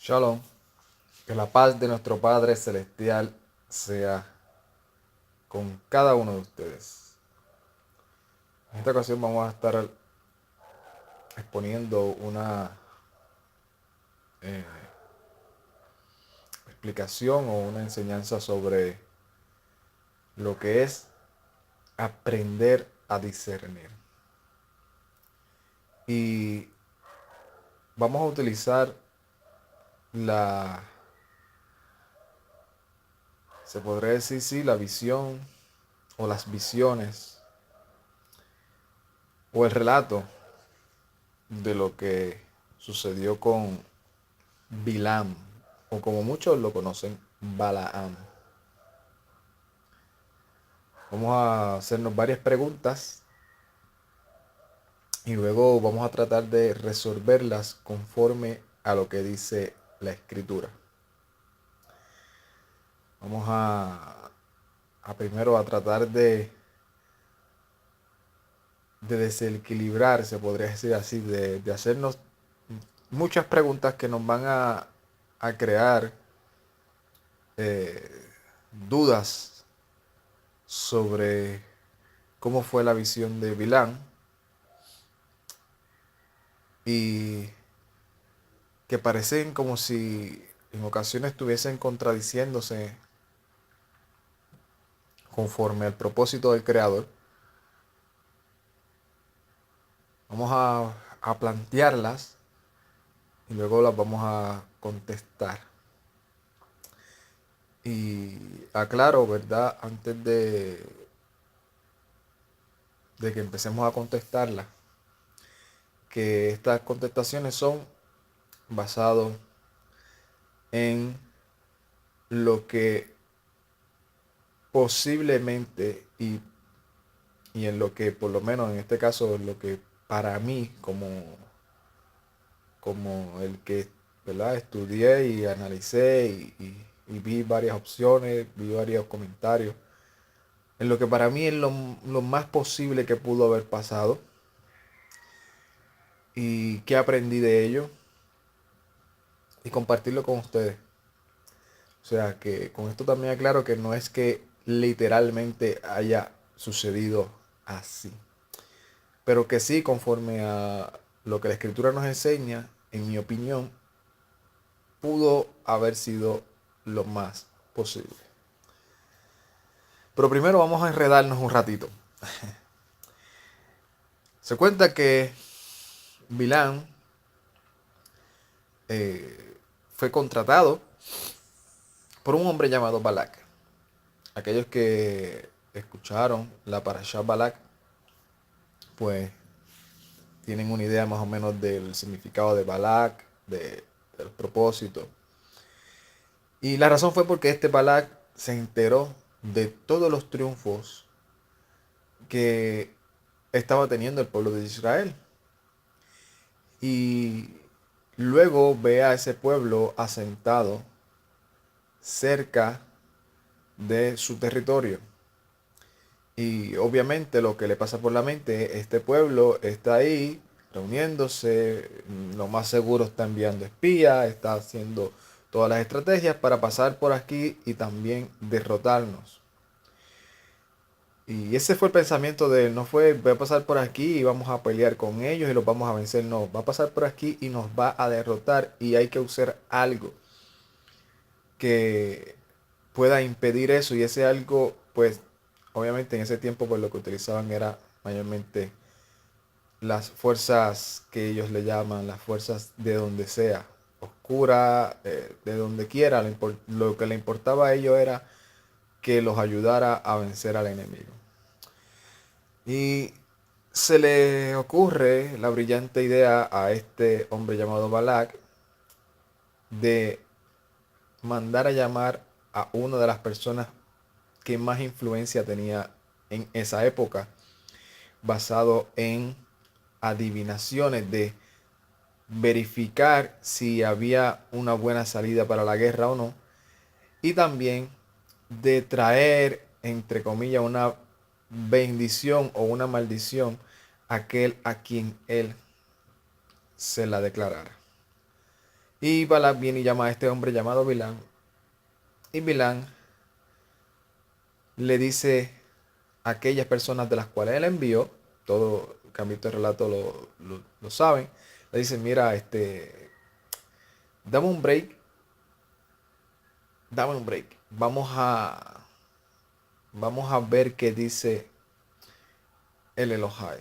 Shalom, que la paz de nuestro Padre Celestial sea con cada uno de ustedes. En esta ocasión vamos a estar exponiendo una eh, explicación o una enseñanza sobre lo que es aprender a discernir. Y vamos a utilizar la, se podría decir, sí, la visión o las visiones o el relato de lo que sucedió con Bilam, o como muchos lo conocen, Balaam. Vamos a hacernos varias preguntas y luego vamos a tratar de resolverlas conforme a lo que dice la escritura. Vamos a primero a tratar de desequilibrar, se podría decir así, de hacernos muchas preguntas que nos van a crear eh, dudas sobre cómo fue la visión de Bilán y que parecen como si en ocasiones estuviesen contradiciéndose conforme al propósito del Creador. Vamos a plantearlas y luego las vamos a contestar. Y aclaro, ¿verdad? Antes de que empecemos a contestarlas, que estas contestaciones son basadas en lo que posiblemente y en lo que por lo menos en este caso en lo que para mí como el que, ¿verdad?, estudié y analicé y vi varias opciones, vi varios comentarios en lo que para mí es lo más posible que pudo haber pasado y qué aprendí de ello y compartirlo con ustedes. O sea que con esto también aclaro que no es que literalmente haya sucedido así, pero que sí, conforme a lo que la escritura nos enseña, en mi opinión, pudo haber sido lo más posible. Pero primero vamos a enredarnos un ratito. Se cuenta que Bilán fue contratado por un hombre llamado Balak. Aquellos que escucharon la Parashá Balak, pues tienen una idea más o menos del significado de Balak, del propósito. Y la razón fue porque este Balak se enteró de todos los triunfos que estaba teniendo el pueblo de Israel. Y luego ve a ese pueblo asentado cerca de su territorio. Y obviamente lo que le pasa por la mente, este pueblo está ahí reuniéndose, lo más seguro está enviando espías, está haciendo todas las estrategias para pasar por aquí y también derrotarnos. Y ese fue el pensamiento de él, no fue voy a pasar por aquí y vamos a pelear con ellos y los vamos a vencer, no, va a pasar por aquí y nos va a derrotar y hay que usar algo que pueda impedir eso y ese algo, pues obviamente en ese tiempo pues lo que utilizaban era mayormente las fuerzas que ellos le llaman las fuerzas de donde sea, oscura, de donde quiera, lo que le importaba a ellos era que los ayudara a vencer al enemigo. Y se le ocurre la brillante idea a este hombre llamado Balak de mandar a llamar a una de las personas que más influencia tenía en esa época, basado en adivinaciones de verificar si había una buena salida para la guerra o no, y también de traer, entre comillas, una bendición o una maldición a aquel a quien él se la declarara. Y Balac viene y llama a este hombre llamado Bilam. Y Bilam le dice a aquellas personas de las cuales él envió, todo el que han visto el relato lo saben, le dice, mira, dame un break, dame un break. Vamos a ver qué dice el Elohai.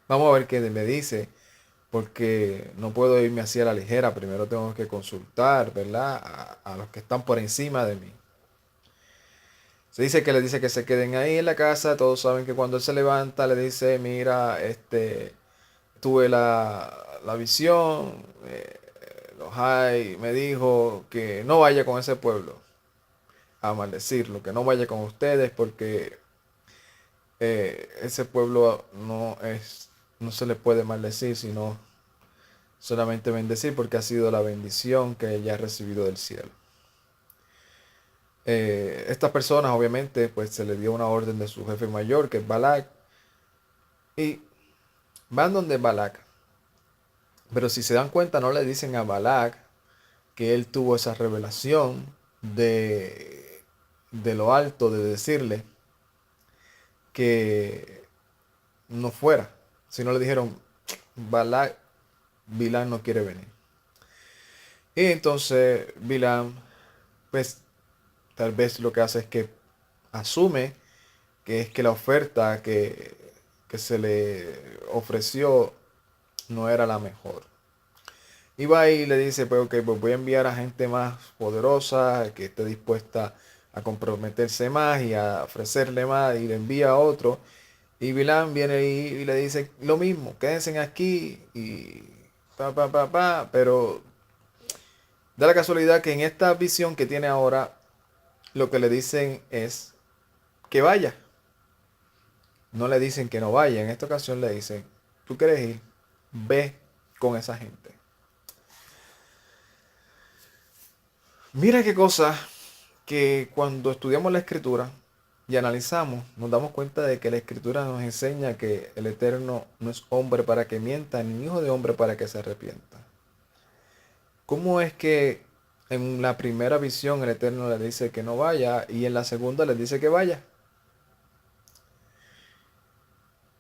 Vamos a ver qué me dice, porque no puedo irme así a la ligera. Primero tengo que consultar, ¿verdad? A los que están por encima de mí. Se dice que le dice que se queden ahí en la casa. Todos saben que cuando él se levanta le dice, mira, tuve la visión. Elohai me dijo que no vaya con ese pueblo a maldecirlo, que no vaya con ustedes porque ese pueblo no se le puede maldecir, sino solamente bendecir porque ha sido la bendición que ella ha recibido del cielo. Estas personas obviamente pues se le dio una orden de su jefe mayor que es Balac y van donde Balac, pero si se dan cuenta no le dicen a Balac que él tuvo esa revelación de lo alto, de decirle que no fuera, sino le dijeron Balac, Bilam no quiere venir. Y entonces Bilam pues tal vez lo que hace es que asume que es que la oferta que se le ofreció no era la mejor. Y va y le dice, pues ok, pues voy a enviar a gente más poderosa, que esté dispuesta a comprometerse más y a ofrecerle más, y le envía a otro. Y Bilam viene y le dice lo mismo, quédense aquí y pero da la casualidad que en esta visión que tiene ahora, lo que le dicen es que vaya. No le dicen que no vaya. En esta ocasión le dicen, tú quieres ir, ve con esa gente. Mira qué cosa que cuando estudiamos la escritura y analizamos, nos damos cuenta de que la escritura nos enseña que el Eterno no es hombre para que mienta, ni hijo de hombre para que se arrepienta. ¿Cómo es que en la primera visión el Eterno le dice que no vaya y en la segunda le dice que vaya?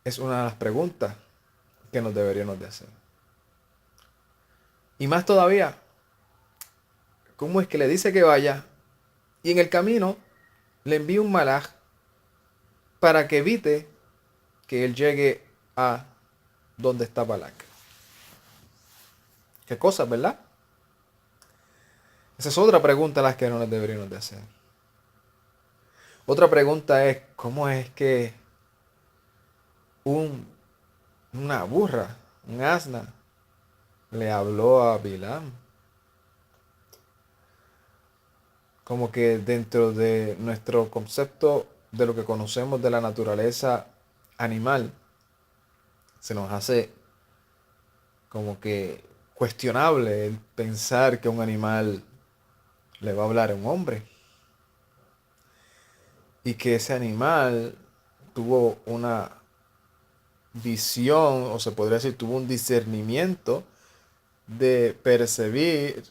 Es una de las preguntas que nos deberíamos de hacer. Y más todavía, ¿cómo es que le dice que vaya y en el camino le envía un malaj para que evite que él llegue a donde está Balak? ¿Qué cosas, verdad? Esa es otra pregunta a las que no les deberíamos de hacer. Otra pregunta es, ¿cómo es que un, una burra, un asna, le habló a Bilam? Como que dentro de nuestro concepto de lo que conocemos de la naturaleza animal, se nos hace como que cuestionable el pensar que un animal le va a hablar a un hombre y que ese animal tuvo una visión, o se podría decir, tuvo un discernimiento de percibir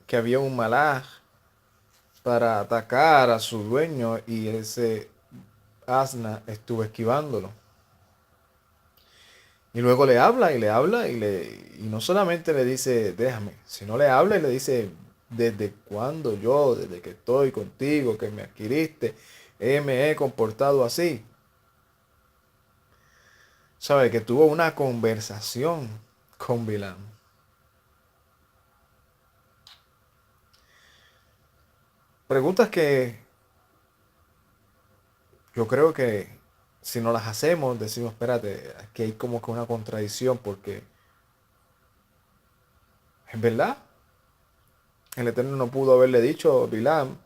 que había un malaj para atacar a su dueño y ese asna estuvo esquivándolo. Y luego le habla y le habla y no solamente le dice déjame, sino le habla y le dice desde cuándo yo, desde que estoy contigo, que me adquiriste, me he comportado así. Sabe que tuvo una conversación con Bilam. Preguntas que yo creo que si no las hacemos, decimos, espérate, aquí hay como que una contradicción porque es verdad, el Eterno no pudo haberle dicho, Bilam,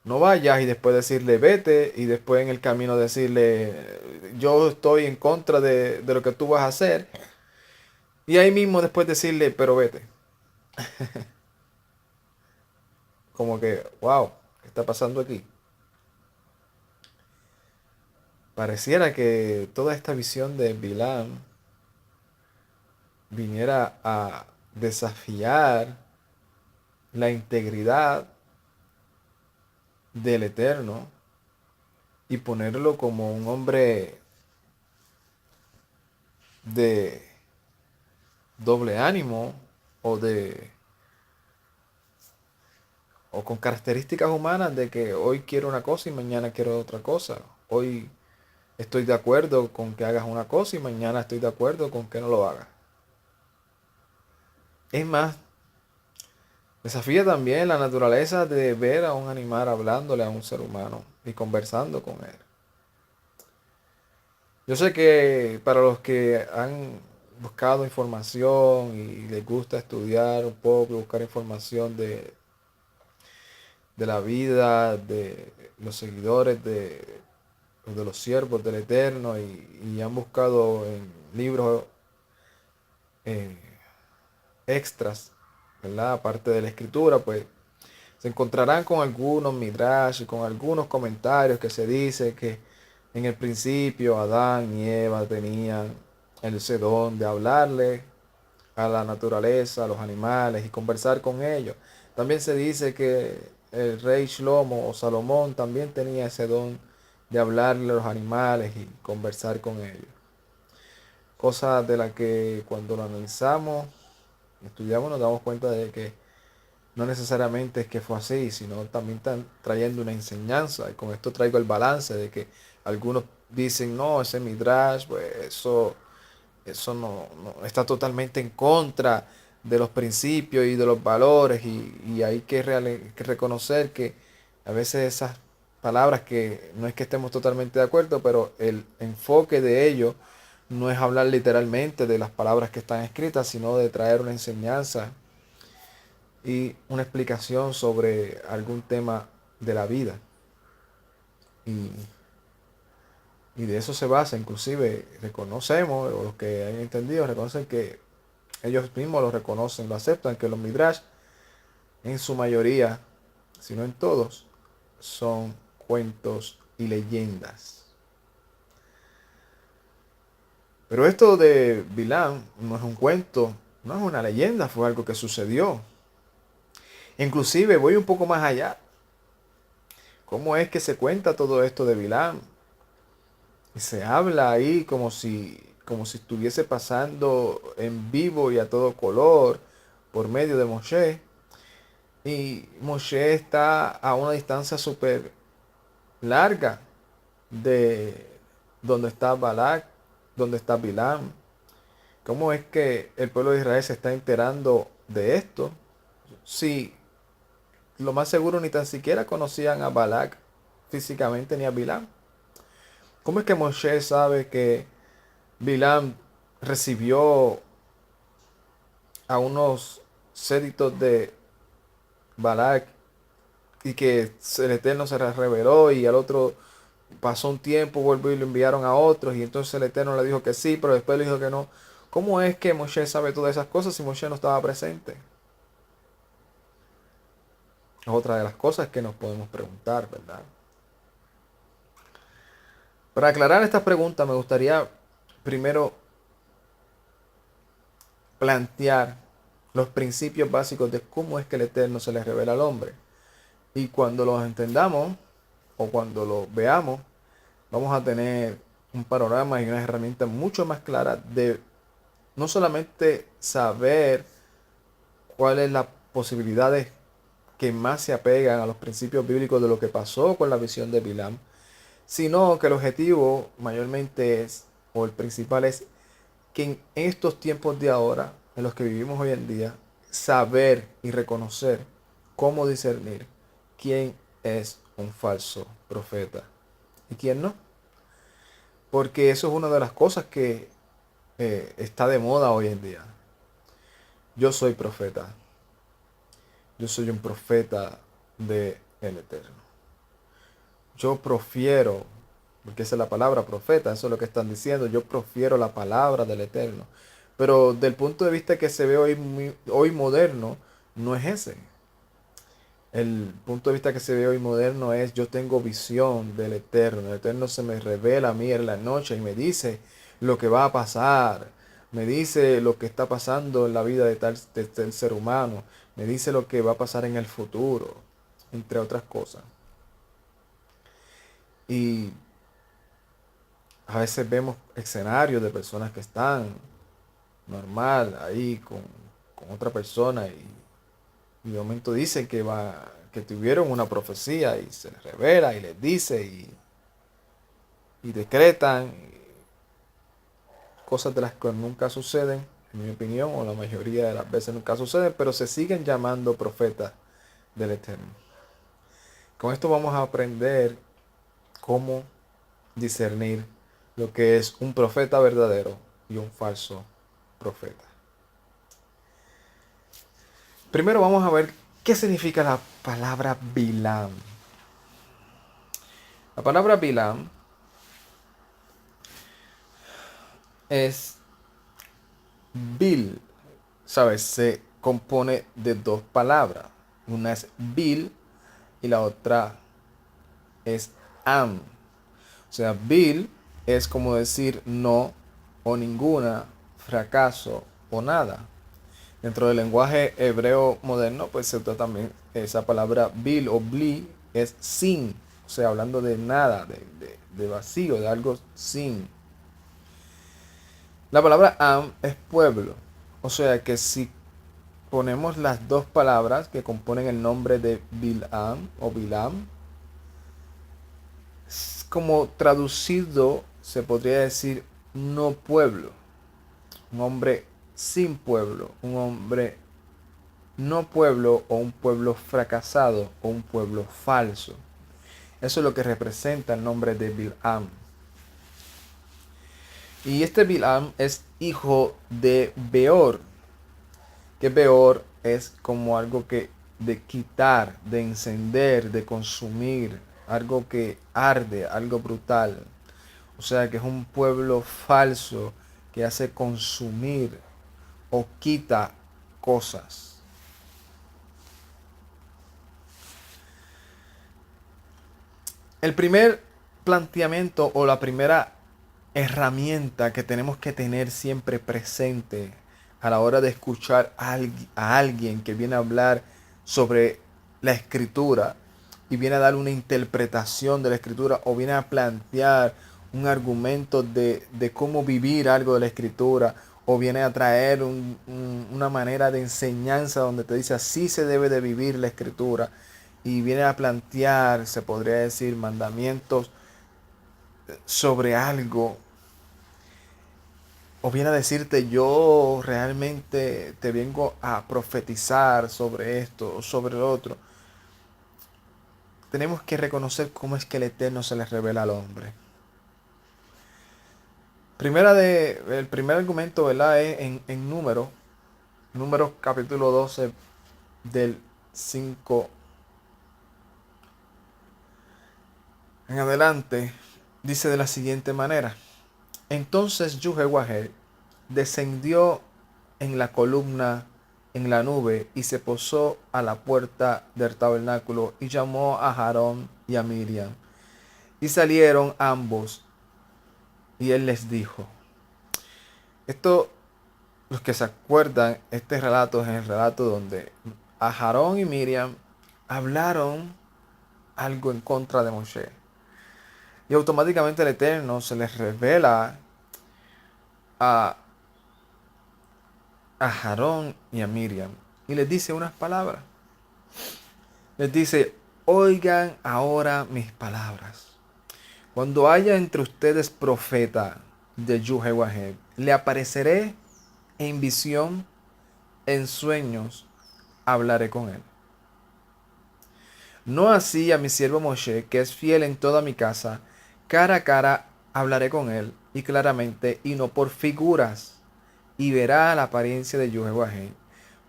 no vayas y después decirle vete y después en el camino decirle yo estoy en contra de lo que tú vas a hacer y ahí mismo después decirle pero vete. Como que, wow, ¿qué está pasando aquí? Pareciera que toda esta visión de Bilam viniera a desafiar la integridad del Eterno y ponerlo como un hombre de doble ánimo o de o con características humanas de que hoy quiero una cosa y mañana quiero otra cosa. Hoy estoy de acuerdo con que hagas una cosa y mañana estoy de acuerdo con que no lo hagas. Es más, desafía también la naturaleza de ver a un animal hablándole a un ser humano y conversando con él. Yo sé que para los que han buscado información y les gusta estudiar un poco, buscar información de la vida, de los seguidores de los siervos del Eterno y han buscado en libros eh, extras, ¿verdad? Aparte de la escritura, pues se encontrarán con algunos midrash y con algunos comentarios que se dice que en el principio Adán y Eva tenían ese don de hablarle a la naturaleza, a los animales y conversar con ellos. También se dice que el rey Shlomo o Salomón también tenía ese don de hablarle a los animales y conversar con ellos. Cosa de la que cuando lo analizamos, estudiamos, nos damos cuenta de que no necesariamente es que fue así, sino también están trayendo una enseñanza. Y con esto traigo el balance de que algunos dicen, no, ese midrash, pues eso no está totalmente en contra de los principios y de los valores. Y hay que reconocer que a veces esas palabras que no es que estemos totalmente de acuerdo, pero el enfoque de ello no es hablar literalmente de las palabras que están escritas, sino de traer una enseñanza y una explicación sobre algún tema de la vida. Y, y de eso se basa, inclusive reconocemos, o los que han entendido, reconocen que ellos mismos lo reconocen, lo aceptan, que los midrash en su mayoría, si no en todos, son cuentos y leyendas. Pero esto de Bilam no es un cuento, no es una leyenda, fue algo que sucedió. Inclusive voy un poco más allá. ¿Cómo es que se cuenta todo esto de Bilam? Y se habla ahí como si estuviese pasando en vivo y a todo color por medio de Moshe. Y Moshe está a una distancia súper larga de donde está Balak, donde está Bilam. ¿Cómo es que el pueblo de Israel se está enterando de esto? Si lo más seguro ni tan siquiera conocían a Balak físicamente ni a Bilam. ¿Cómo es que Moshe sabe que Bilam recibió a unos séditos de Balak y que el Eterno se les reveló y al otro pasó un tiempo, volvió y lo enviaron a otros y entonces el Eterno le dijo que sí, pero después le dijo que no? ¿Cómo es que Moshe sabe todas esas cosas si Moshe no estaba presente? Es otra de las cosas que nos podemos preguntar, ¿verdad? Para aclarar estas preguntas me gustaría primero plantear los principios básicos de cómo es que el Eterno se les revela al hombre. Y cuando los entendamos o cuando los veamos, vamos a tener un panorama y unas herramientas mucho más claras de no solamente saber cuáles son las posibilidades que más se apegan a los principios bíblicos de lo que pasó con la visión de Bilam, sino que el objetivo mayormente es, o el principal es, que en estos tiempos de ahora, en los que vivimos hoy en día, saber y reconocer cómo discernir quién es un falso profeta y quién no. Porque eso es una de las cosas que está de moda hoy en día. Yo soy profeta. Yo soy un profeta de el Eterno. Yo profiero, porque esa es la palabra profeta, eso es lo que están diciendo. Yo profiero la palabra del Eterno. Pero del punto de vista que se ve hoy moderno, no es ese. El punto de vista que se ve hoy moderno es: yo tengo visión del Eterno. El Eterno se me revela a mí en la noche y me dice lo que va a pasar. Me dice lo que está pasando en la vida de tal ser humano. Me dice lo que va a pasar en el futuro, entre otras cosas. Y a veces vemos escenarios de personas que están normal ahí con otra persona y de momento dicen que tuvieron una profecía y se les revela y les dice y decretan cosas de las que nunca suceden, en mi opinión, o la mayoría de las veces nunca suceden, pero se siguen llamando profetas del Eterno. Con esto vamos a aprender cómo discernir lo que es un profeta verdadero y un falso profeta. Primero vamos a ver qué significa la palabra Bilam. La palabra Bilam es Bil, ¿sabes? Se compone de dos palabras. Una es Bil y la otra es Am. O sea, Bil es como decir no o ninguna, fracaso o nada. Dentro del lenguaje hebreo moderno, pues se usa también esa palabra bil o bli, es sin, o sea, hablando de nada, de vacío, de algo sin. La palabra am es pueblo, o sea que si ponemos las dos palabras que componen el nombre de Bilam o Bilam, como traducido se podría decir no pueblo, un hombre sin pueblo, un hombre no pueblo o un pueblo fracasado o un pueblo falso. Eso es lo que representa el nombre de Bilam. Y este Bilam es hijo de Beor, que Beor es como algo que de quitar, de encender, de consumir, algo que arde, algo brutal. O sea que es un pueblo falso que hace consumir o quita cosas. El primer planteamiento o la primera herramienta que tenemos que tener siempre presente a la hora de escuchar a alguien que viene a hablar sobre la escritura y viene a dar una interpretación de la escritura o viene a plantear un argumento de cómo vivir algo de la escritura o viene a traer una manera de enseñanza donde te dice así se debe de vivir la escritura y viene a plantear, se podría decir, mandamientos sobre algo, o viene a decirte yo realmente te vengo a profetizar sobre esto o sobre lo otro, tenemos que reconocer cómo es que el Eterno se le revela al hombre. El primer argumento, ¿verdad? Es en Números capítulo 12 del 5 en adelante, dice de la siguiente manera. Entonces Yuhewahel descendió en la columna en la nube y se posó a la puerta del tabernáculo y llamó a Aarón y a Miriam. Y salieron ambos y él les dijo. Esto, los que se acuerdan, este relato es el relato donde a Aarón y Miriam hablaron algo en contra de Moshe. Y automáticamente el Eterno se les revela a Aarón y a Miriam y les dice unas palabras. Les dice, oigan ahora mis palabras. Cuando haya entre ustedes profeta de Yuhewaheb, le apareceré en visión, en sueños, hablaré con él. No así a mi siervo Moshe, que es fiel en toda mi casa, cara a cara hablaré con él, y claramente, y no por figuras, y verá la apariencia de Yuhewaheb.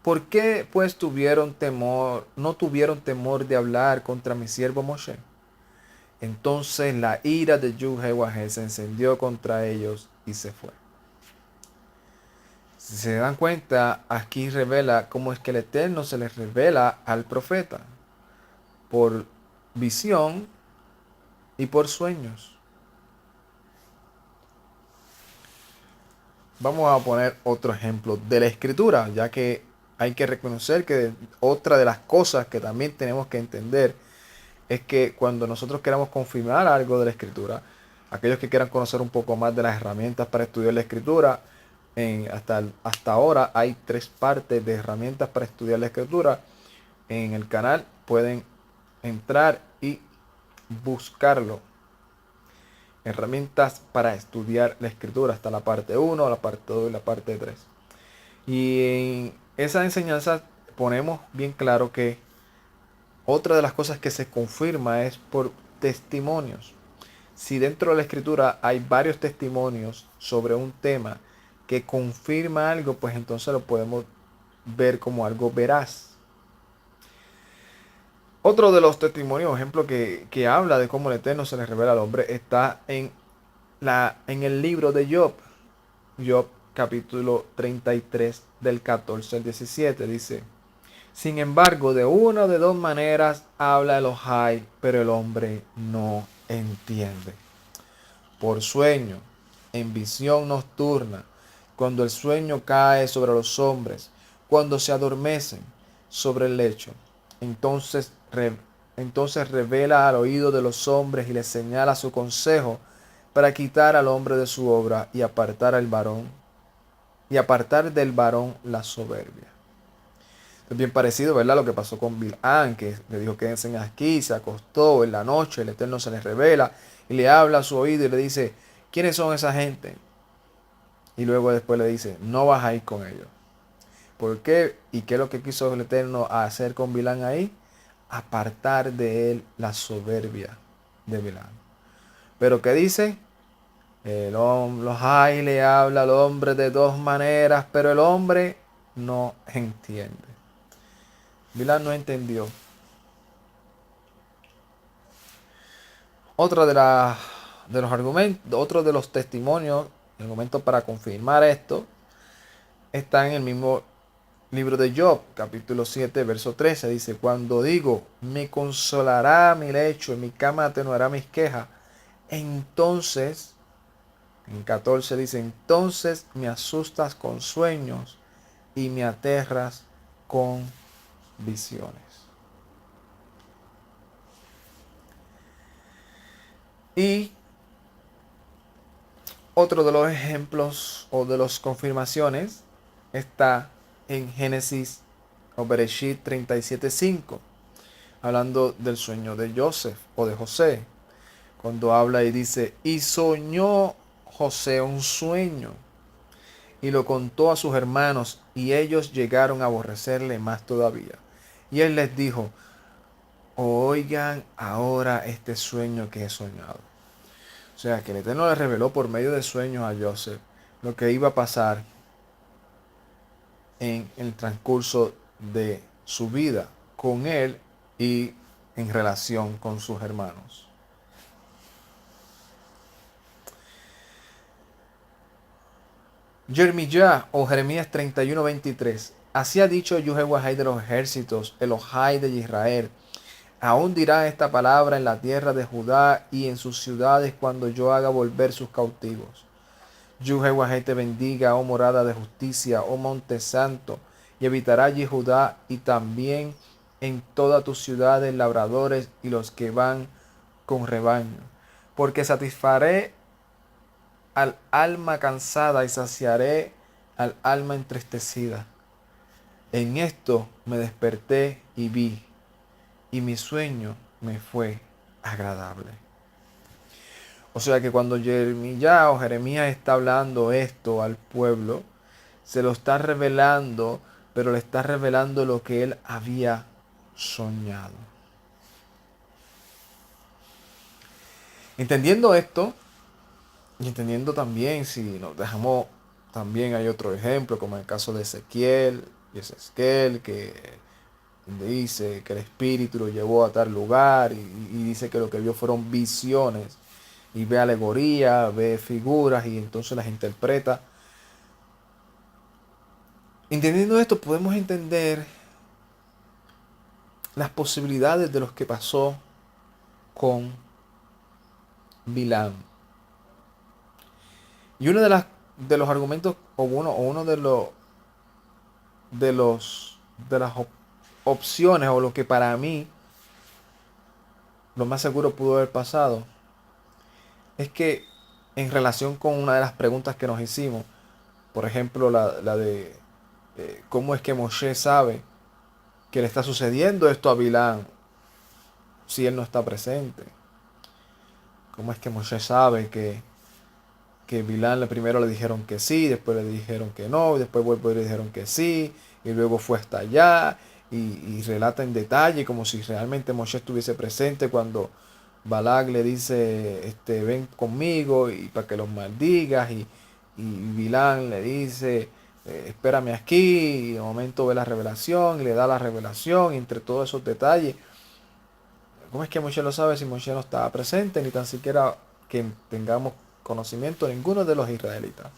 ¿Por qué pues no tuvieron temor de hablar contra mi siervo Moshe? Entonces la ira de Yuhewahel se encendió contra ellos y se fue. Si se dan cuenta, aquí revela cómo es que el Eterno se les revela al profeta. Por visión y por sueños. vamos a poner otro ejemplo de la escritura, ya que hay que reconocer que otra de las cosas que también tenemos que entender es que cuando nosotros queramos confirmar algo de la escritura, aquellos que quieran conocer un poco más de las herramientas para estudiar la escritura, hasta ahora hay 3 partes de herramientas para estudiar la escritura. En el canal pueden entrar y buscarlo. Herramientas para estudiar la escritura. Hasta la parte 1, la parte 2 y la parte 3. Y en esa enseñanza ponemos bien claro que otra de las cosas que se confirma es por testimonios. Si dentro de la escritura hay varios testimonios sobre un tema que confirma algo, pues entonces lo podemos ver como algo veraz. Otro de los testimonios, ejemplo, que habla de cómo el Eterno se le revela al hombre, está en el libro de Job. Job capítulo 33 del 14 al 17 dice: sin embargo, de una o de dos maneras habla Elohai, pero el hombre no entiende. Por sueño, en visión nocturna, cuando el sueño cae sobre los hombres, cuando se adormecen sobre el lecho, entonces, entonces revela al oído de los hombres y les señala su consejo para quitar al hombre de su obra y apartar al varón, y apartar del varón la soberbia. Es bien parecido, ¿verdad? Lo que pasó con Bilán, que le dijo: quédense aquí, se acostó en la noche, el Eterno se le revela y le habla a su oído y le dice: ¿quiénes son esa gente? Y luego después le dice: no vas a ir con ellos. ¿Por qué? ¿Y qué es lo que quiso el Eterno hacer con Bilán ahí? Apartar de él la soberbia de Bilán. Pero ¿qué dice? Los hay le habla al hombre de dos maneras, pero el hombre no entiende. Bilán no entendió. Otro de los argumentos, otro de los testimonios, argumentos para confirmar esto, está en el mismo libro de Job, capítulo 7, verso 13. Dice: cuando digo, me consolará mi lecho, y mi cama atenuará mis quejas, entonces, en 14 dice: entonces me asustas con sueños y me aterras con visiones. Y otro de los ejemplos o de las confirmaciones está en Génesis o Bereshit 37:5, hablando del sueño de Joseph o de José, cuando habla y dice: y soñó José un sueño y lo contó a sus hermanos, y ellos llegaron a aborrecerle más todavía. Y él les dijo: oigan ahora este sueño que he soñado. O sea, que el Eterno le reveló por medio de sueños a Joseph lo que iba a pasar en el transcurso de su vida con él y en relación con sus hermanos. Jeremías 31:23. Así ha dicho Yehová de los ejércitos, Elohai de Israel: aún dirá esta palabra en la tierra de Judá y en sus ciudades cuando yo haga volver sus cautivos. Yehová te bendiga, oh morada de justicia, oh monte santo, y habitará allí Judá y también en todas tus ciudades labradores y los que van con rebaño. Porque satisfaré al alma cansada y saciaré al alma entristecida. En esto me desperté y vi, y mi sueño me fue agradable. O sea que cuando Jeremías está hablando esto al pueblo, se lo está revelando, pero le está revelando lo que él había soñado. Entendiendo esto, y entendiendo también, si nos dejamos, también hay otro ejemplo, como en el caso de Ezequiel, que dice que el Espíritu lo llevó a tal lugar y dice que lo que vio fueron visiones, y ve alegoría, ve figuras y entonces las interpreta. Entendiendo esto, podemos entender las posibilidades de lo que pasó con Bilam. Y uno de los argumentos uno de los de las opciones, o lo que para mí lo más seguro pudo haber pasado, es que en relación con una de las preguntas que nos hicimos, por ejemplo, la de cómo es que Moshe sabe que le está sucediendo esto a Bilán si él no está presente. ¿Cómo es que Moshe sabe que Bilán primero le dijeron que sí, después le dijeron que no, y después vuelvo y le dijeron que sí, y luego fue hasta allá, y relata en detalle como si realmente Moshe estuviese presente cuando Balak le dice, ven conmigo y para que los maldigas, y Bilán le dice, espérame aquí, y de momento ve la revelación, y le da la revelación, y entre todos esos detalles, ¿cómo es que Moshe lo sabe si Moshe no estaba presente, ni tan siquiera que tengamos conocimiento ninguno de los israelitas?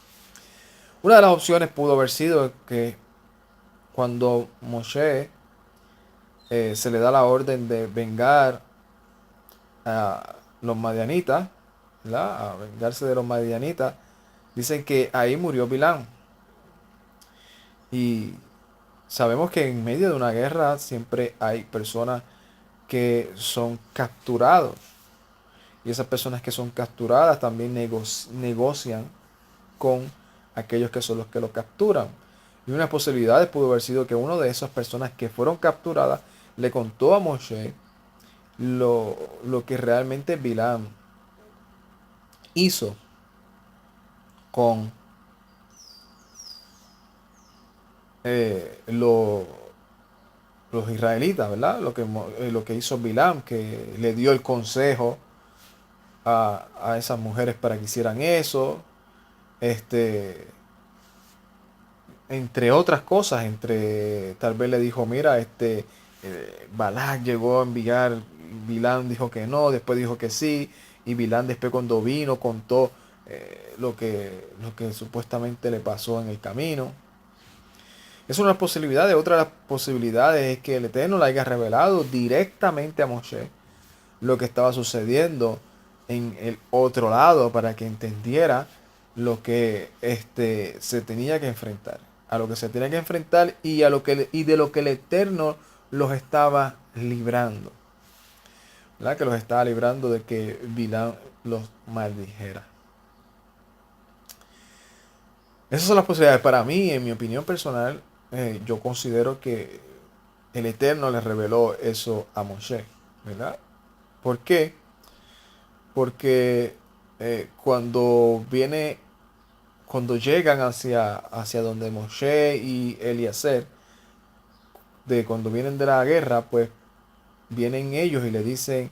Una de las opciones pudo haber sido que cuando Moshe se le da la orden de vengar a los madianitas, ¿verdad? A vengarse de los madianitas, dicen que ahí murió Bilán. Y sabemos que en medio de una guerra siempre hay personas que son capturados. Y esas personas que son capturadas también negocian con aquellos que son los que lo capturan. Y una posibilidad pudo haber sido que una de esas personas que fueron capturadas le contó a Moshe lo que realmente Bilam hizo con los israelitas, ¿verdad? Lo que hizo Bilam, que le dio el consejo a esas mujeres para que hicieran eso. Entre otras cosas, tal vez le dijo, mira, Balak llegó a enviar, Bilán dijo que no, después dijo que sí, y Bilán después cuando vino contó lo que supuestamente le pasó en el camino. Es una posibilidad. Otra de las posibilidades es que el Eterno le haya revelado directamente a Moshe lo que estaba sucediendo en el otro lado para que entendiera lo que se tenía que enfrentar, a lo que se tenía que enfrentar y de lo que el Eterno los estaba librando, ¿verdad? Que los estaba librando de que Bilán los maldijera. Esas son las posibilidades. Para mí, en mi opinión personal, yo considero que el Eterno le reveló eso a Moshe, ¿verdad? ¿Por qué? Porque cuando llegan hacia donde Moshe y Eliezer, cuando vienen de la guerra, pues vienen ellos y le dicen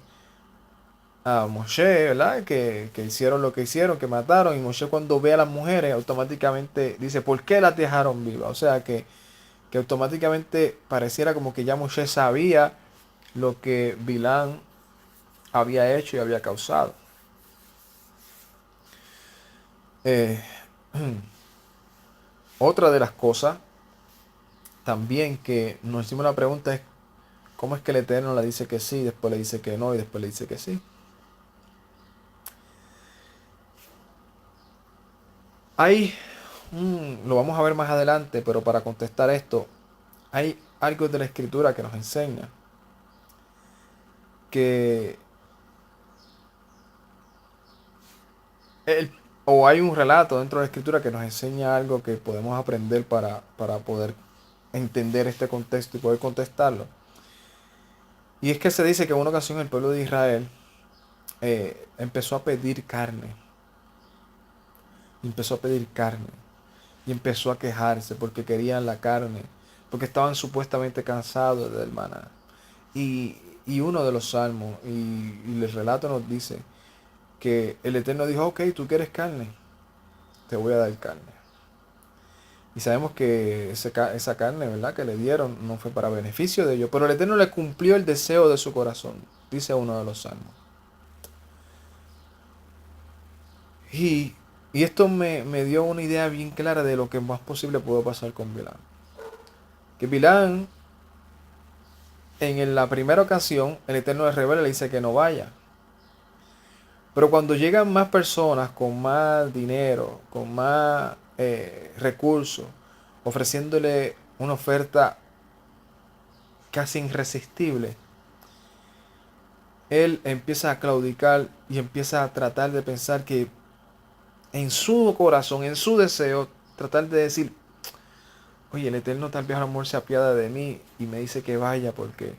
a Moshe, ¿verdad? Que hicieron lo que hicieron, que mataron, y Moshe cuando ve a las mujeres automáticamente dice, ¿por qué las dejaron vivas? O sea que automáticamente pareciera como que ya Moshe sabía lo que Bilán había hecho y había causado. Eh, Otra de las cosas también que nos hicimos la pregunta es cómo es que el Eterno le dice que sí, después le dice que no y después le dice que sí. Hay, lo vamos a ver más adelante, pero para contestar esto, hay algo de la escritura que nos enseña que o hay un relato dentro de la escritura que nos enseña algo que podemos aprender para poder entender este contexto y poder contestarlo. Y es que se dice que en una ocasión el pueblo de Israel empezó a pedir carne. Empezó a pedir carne. Y empezó a quejarse porque querían la carne. Porque estaban supuestamente cansados del maná. Y uno de los salmos y el relato nos dice que el Eterno dijo, ok, tú quieres carne, te voy a dar carne. Y sabemos que esa carne, ¿verdad?, que le dieron no fue para beneficio de ellos, pero el Eterno le cumplió el deseo de su corazón, dice uno de los salmos. Y esto me dio una idea bien clara de lo que más posible pudo pasar con Bilán. Que Bilán, en la primera ocasión, el Eterno le revela y le dice que no vaya. Pero cuando llegan más personas con más dinero, con más recursos, ofreciéndole una oferta casi irresistible, él empieza a claudicar y empieza a tratar de pensar que en su corazón, en su deseo, tratar de decir, oye, el Eterno tal vez a lo mejor se apiada de mí y me dice que vaya porque...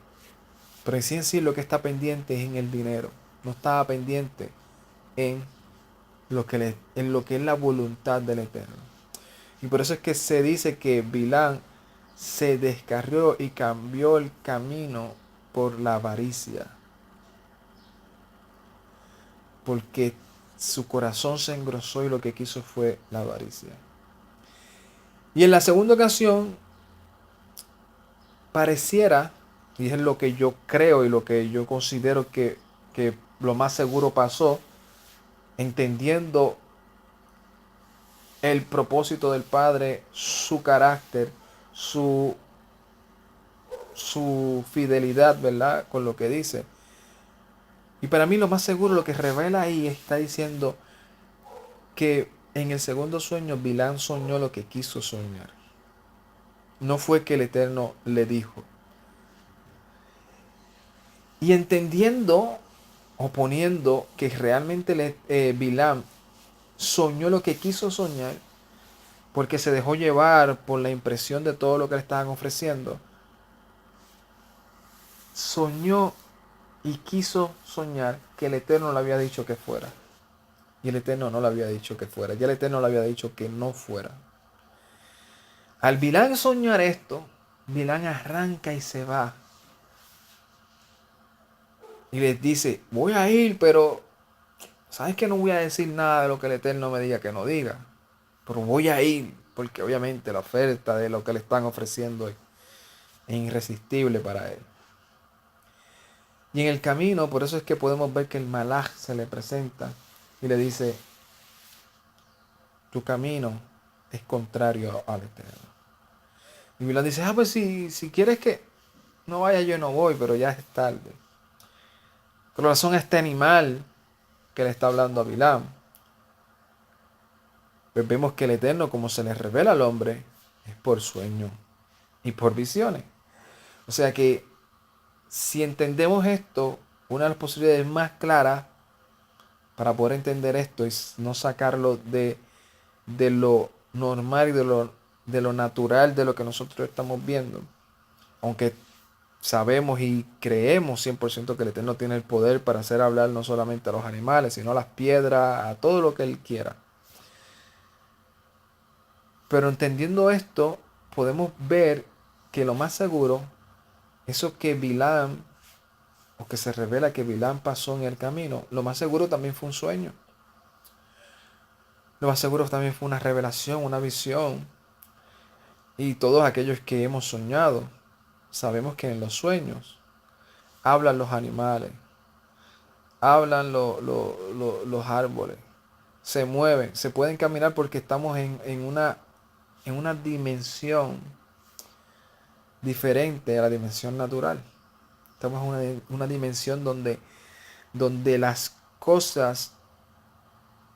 Pero en sí lo que está pendiente es en el dinero. No estaba pendiente en en lo que es la voluntad del Eterno. Y por eso es que se dice que Bilán se descarrió y cambió el camino por la avaricia. Porque su corazón se engrosó y lo que quiso fue la avaricia. Y en la segunda ocasión, pareciera, y es lo que yo creo y lo que yo considero que lo más seguro pasó, entendiendo el propósito del Padre, su carácter, su fidelidad, ¿verdad? Con lo que dice. Y para mí lo más seguro, lo que revela ahí, está diciendo que en el segundo sueño Bilán soñó lo que quiso soñar. No fue que el Eterno le dijo. Y entendiendo o poniendo que realmente Bilán soñó lo que quiso soñar, porque se dejó llevar por la impresión de todo lo que le estaban ofreciendo, soñó y quiso soñar que el Eterno le había dicho que fuera. Y el Eterno no le había dicho que fuera. Ya el Eterno le había dicho que no fuera. Al Bilán soñar esto, Bilán arranca y se va. Y les dice, voy a ir, pero ¿sabes que no voy a decir nada de lo que el Eterno me diga que no diga? Pero voy a ir, porque obviamente la oferta de lo que le están ofreciendo es irresistible para él. Y en el camino, por eso es que podemos ver que el Malaj se le presenta y le dice, tu camino es contrario al Eterno. Y Bilán dice, pues si quieres que no vaya, yo no voy, pero ya es tarde. Con razón a este animal que le está hablando a Bilán, pues vemos que el Eterno, como se le revela al hombre, es por sueño y por visiones. O sea que si entendemos esto, una de las posibilidades más claras para poder entender esto es no sacarlo de lo normal y de lo natural de lo que nosotros estamos viendo. Aunque sabemos y creemos 100% que el Eterno tiene el poder para hacer hablar no solamente a los animales, sino a las piedras, a todo lo que Él quiera. Pero entendiendo esto, podemos ver que lo más seguro, eso que Bilán, o que se revela que Bilán pasó en el camino, lo más seguro también fue un sueño. Lo más seguro también fue una revelación, una visión. Y todos aquellos que hemos soñado, sabemos que en los sueños hablan los animales, hablan los árboles, se mueven, se pueden caminar porque estamos en una dimensión diferente a la dimensión natural. Estamos en una dimensión donde las cosas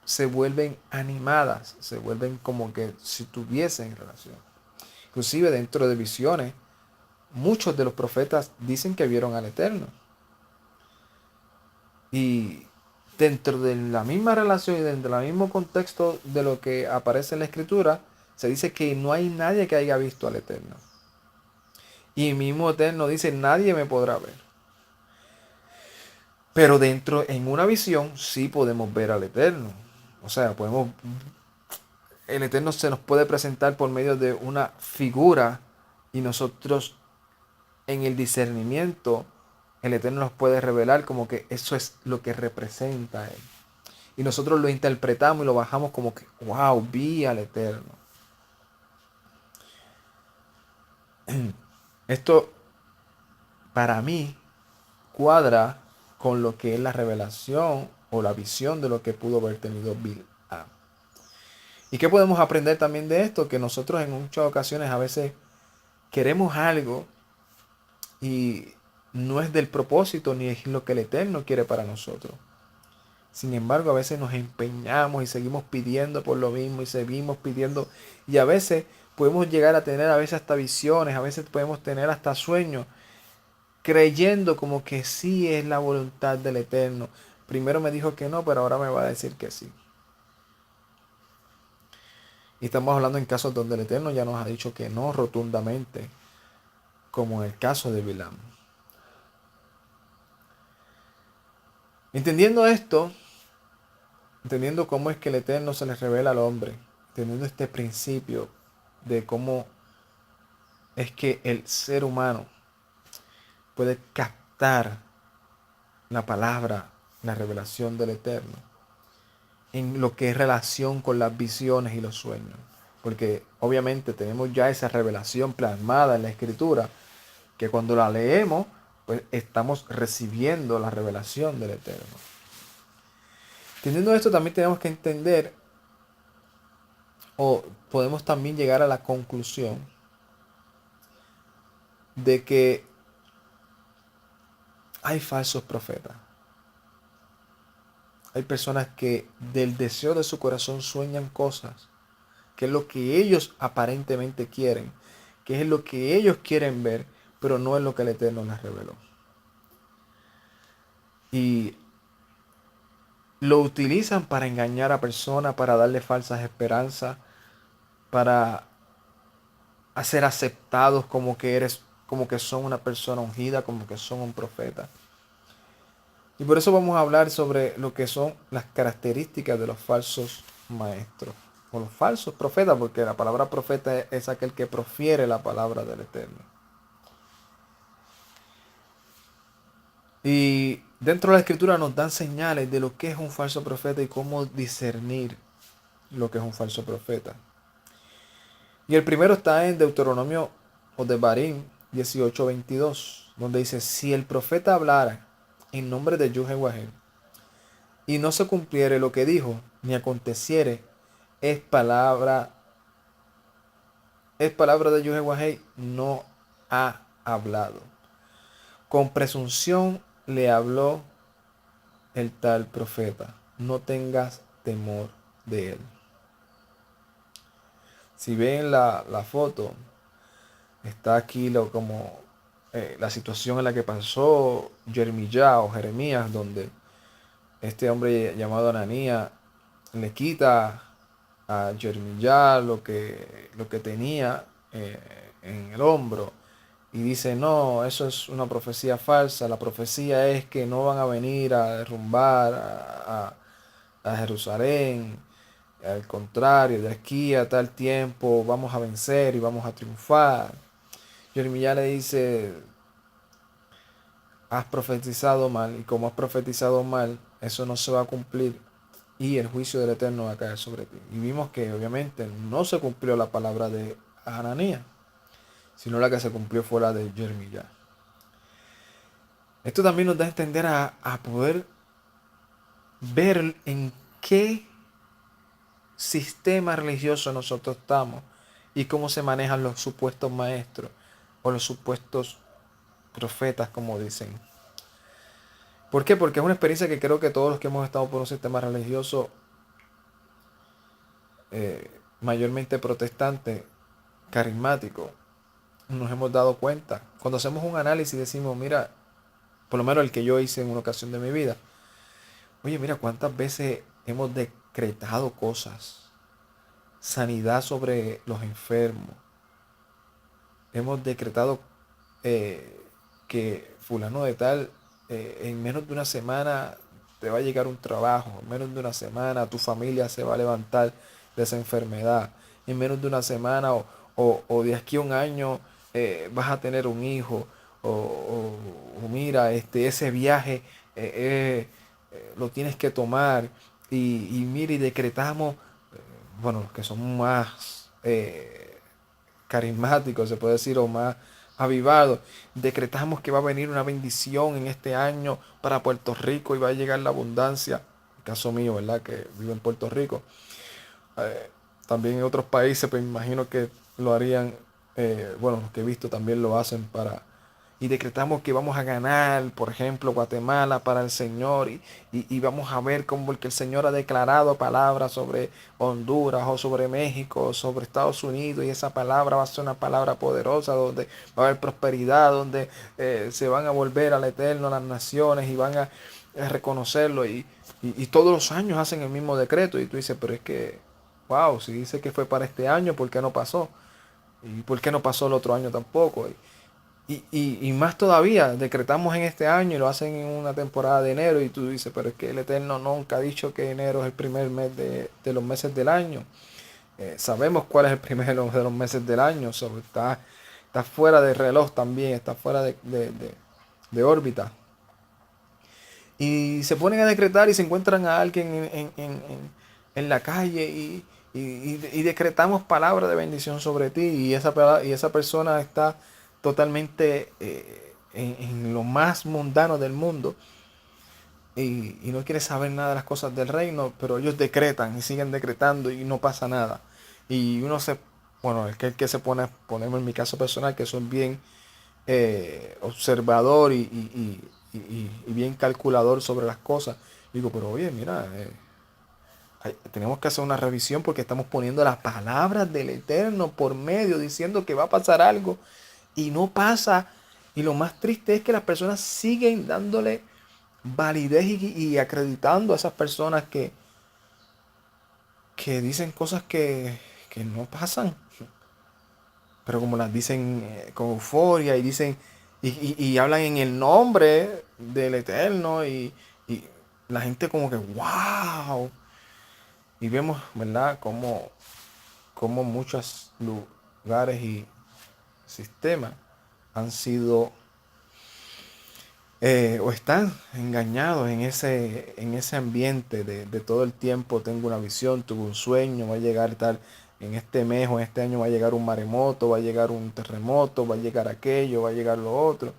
se vuelven animadas, se vuelven como que si tuviesen relación. Inclusive dentro de visiones, muchos de los profetas dicen que vieron al Eterno. Y dentro de la misma relación y dentro del mismo contexto de lo que aparece en la Escritura, se dice que no hay nadie que haya visto al Eterno. Y el mismo Eterno dice, nadie me podrá ver. Pero en una visión, sí podemos ver al Eterno. O sea, el Eterno se nos puede presentar por medio de una figura y nosotros en el discernimiento, el Eterno nos puede revelar como que eso es lo que representa a Él. Y nosotros lo interpretamos y lo bajamos como que, wow, vi al Eterno. Esto, para mí, cuadra con lo que es la revelación o la visión de lo que pudo haber tenido Bilán. ¿Y qué podemos aprender también de esto? Que nosotros en muchas ocasiones a veces queremos algo y no es del propósito ni es lo que el Eterno quiere para nosotros. Sin embargo, a veces nos empeñamos y seguimos pidiendo por lo mismo y seguimos pidiendo. Y a veces podemos llegar a tener a veces hasta visiones, a veces podemos tener hasta sueños, creyendo como que sí es la voluntad del Eterno. Primero me dijo que no, pero ahora me va a decir que sí. Y estamos hablando en casos donde el Eterno ya nos ha dicho que no rotundamente, como en el caso de Bilam. Entendiendo esto, entendiendo cómo es que el Eterno se le revela al hombre, entendiendo este principio de cómo es que el ser humano puede captar la palabra, la revelación del Eterno, en lo que es relación con las visiones y los sueños. Porque obviamente tenemos ya esa revelación plasmada en la Escritura, que cuando la leemos, pues estamos recibiendo la revelación del Eterno. Entendiendo esto, también tenemos que entender, o podemos también llegar a la conclusión, de que hay falsos profetas. Hay personas que del deseo de su corazón sueñan cosas, que es lo que ellos aparentemente quieren, que es lo que ellos quieren ver, pero no es lo que el Eterno les reveló. Y lo utilizan para engañar a personas, para darle falsas esperanzas, para hacer aceptados como que son una persona ungida, como que son un profeta. Y por eso vamos a hablar sobre lo que son las características de los falsos maestros o los falsos profetas, porque la palabra profeta es aquel que profiere la palabra del Eterno. Y dentro de la Escritura nos dan señales de lo que es un falso profeta y cómo discernir lo que es un falso profeta. Y el primero está en Deuteronomio o Devarim 18:22, donde dice: si el profeta hablara en nombre de Yahuwah y no se cumpliere lo que dijo, ni aconteciere, es palabra de Yahuwah, no ha hablado. Con presunción le habló el tal profeta. No tengas temor de él. Si ven la foto, está aquí la situación en la que pasó Jeremías, donde este hombre llamado Ananías le quita a Jeremías lo que tenía en el hombro y dice: no, eso es una profecía falsa. La profecía es que no van a venir a derrumbar a Jerusalén. Al contrario, de aquí a tal tiempo vamos a vencer y vamos a triunfar. Jeremías le dice: has profetizado mal, y como has profetizado mal, eso no se va a cumplir y el juicio del Eterno va a caer sobre ti. Y vimos que obviamente no se cumplió la palabra de Ananías, sino la que se cumplió fue la de Jeremías. Esto también nos da a entender a poder ver en qué sistema religioso nosotros estamos y cómo se manejan los supuestos maestros o los supuestos profetas, como dicen. ¿Por qué? Porque es una experiencia que creo que todos los que hemos estado por un sistema religioso mayormente protestante, carismático, nos hemos dado cuenta. Cuando hacemos un análisis decimos: mira, por lo menos el que yo hice en una ocasión de mi vida, oye, mira cuántas veces hemos decretado cosas, sanidad sobre los enfermos, hemos decretado que fulano de tal, en menos de una semana te va a llegar un trabajo, en menos de una semana tu familia se va a levantar de esa enfermedad, en menos de una semana o de aquí a un año vas a tener un hijo, o mira, ese viaje lo tienes que tomar, y mira, y decretamos, bueno, los que son más carismáticos, se puede decir, o más avivados, decretamos que va a venir una bendición en este año para Puerto Rico y va a llegar la abundancia. En el caso mío, ¿verdad? Que vivo en Puerto Rico. Eh, También en otros países, pues me imagino que lo harían, bueno, los que he visto también lo hacen y decretamos que vamos a ganar, por ejemplo, Guatemala para el Señor y vamos a ver cómo el que el Señor ha declarado palabras sobre Honduras o sobre México o sobre Estados Unidos y esa palabra va a ser una palabra poderosa donde va a haber prosperidad, donde se van a volver al Eterno las naciones y van a reconocerlo y todos los años hacen el mismo decreto y tú dices, pero es que, wow, si dice que fue para este año, ¿por qué no pasó? ¿Y por qué no pasó el otro año tampoco? Y más todavía, decretamos en este año y lo hacen en una temporada de enero y tú dices, pero es que el Eterno nunca ha dicho que enero es el primer mes de los meses del año. Sabemos cuál es el primero de los meses del año, está fuera de reloj también, está fuera de órbita. Y se ponen a decretar y se encuentran a alguien en la calle y decretamos palabras de bendición sobre ti y esa persona está totalmente en lo más mundano del mundo y no quiere saber nada de las cosas del reino, pero ellos decretan y siguen decretando y no pasa nada. Y uno bueno, el que se pone, ponemos en mi caso personal, que soy bien observador y bien calculador sobre las cosas. Digo, pero oye, mira, tenemos que hacer una revisión porque estamos poniendo las palabras del Eterno por medio, diciendo que va a pasar algo y no pasa. Y lo más triste es que las personas siguen dándole validez y acreditando a esas personas que dicen cosas que no pasan. Pero como las dicen con euforia y dicen y hablan en el nombre del Eterno y la gente como que wow. Y vemos, ¿verdad? Como muchos lugares y sistemas han sido o están engañados en ese ambiente de todo el tiempo. Tengo una visión, tuve un sueño, va a llegar tal, en este mes o en este año va a llegar un maremoto, va a llegar un terremoto, va a llegar aquello, va a llegar lo otro.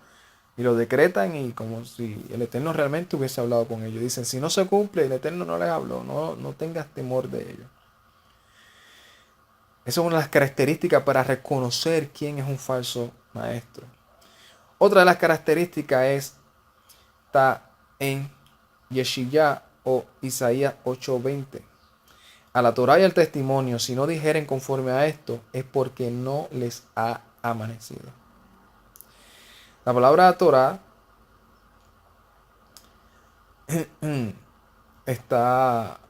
Y lo decretan y como si el Eterno realmente hubiese hablado con ellos. Dicen, si no se cumple, el Eterno no les habló, no tengas temor de ellos. Esa es una de las características para reconocer quién es un falso maestro. Otra de las características está en Yeshaya o Isaías 8:20. A la Torá y al testimonio, si no dijeren conforme a esto, es porque no les ha amanecido. La palabra Torá está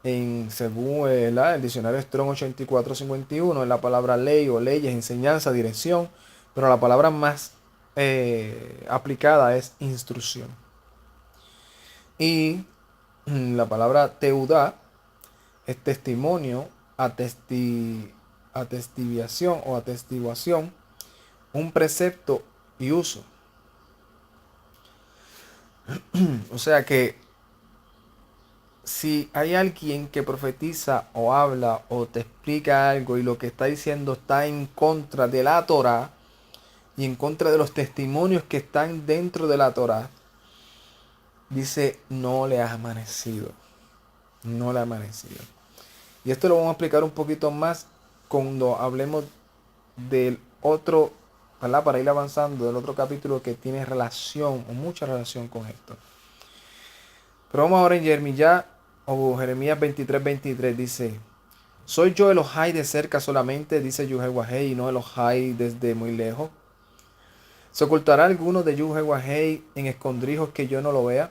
según el diccionario Strong 8451, en la palabra ley o leyes, enseñanza, dirección, pero la palabra más aplicada es instrucción. Y la palabra teudá es testimonio, atestigación o atestiguación, un precepto y uso. O sea que si hay alguien que profetiza o habla o te explica algo y lo que está diciendo está en contra de la Torá y en contra de los testimonios que están dentro de la Torá, dice, no le ha amanecido. No le ha amanecido. Y esto lo vamos a explicar un poquito más cuando hablemos del otro, ¿verdad? Para ir avanzando, del otro capítulo que tiene relación o mucha relación con esto. Pero vamos ahora en Jeremías 23:23 dice, ¿soy yo Elohai de cerca solamente? Dice Yuhewahei, y no Elohai desde muy lejos. ¿Se ocultará alguno de Yuhewahei en escondrijos que yo no lo vea?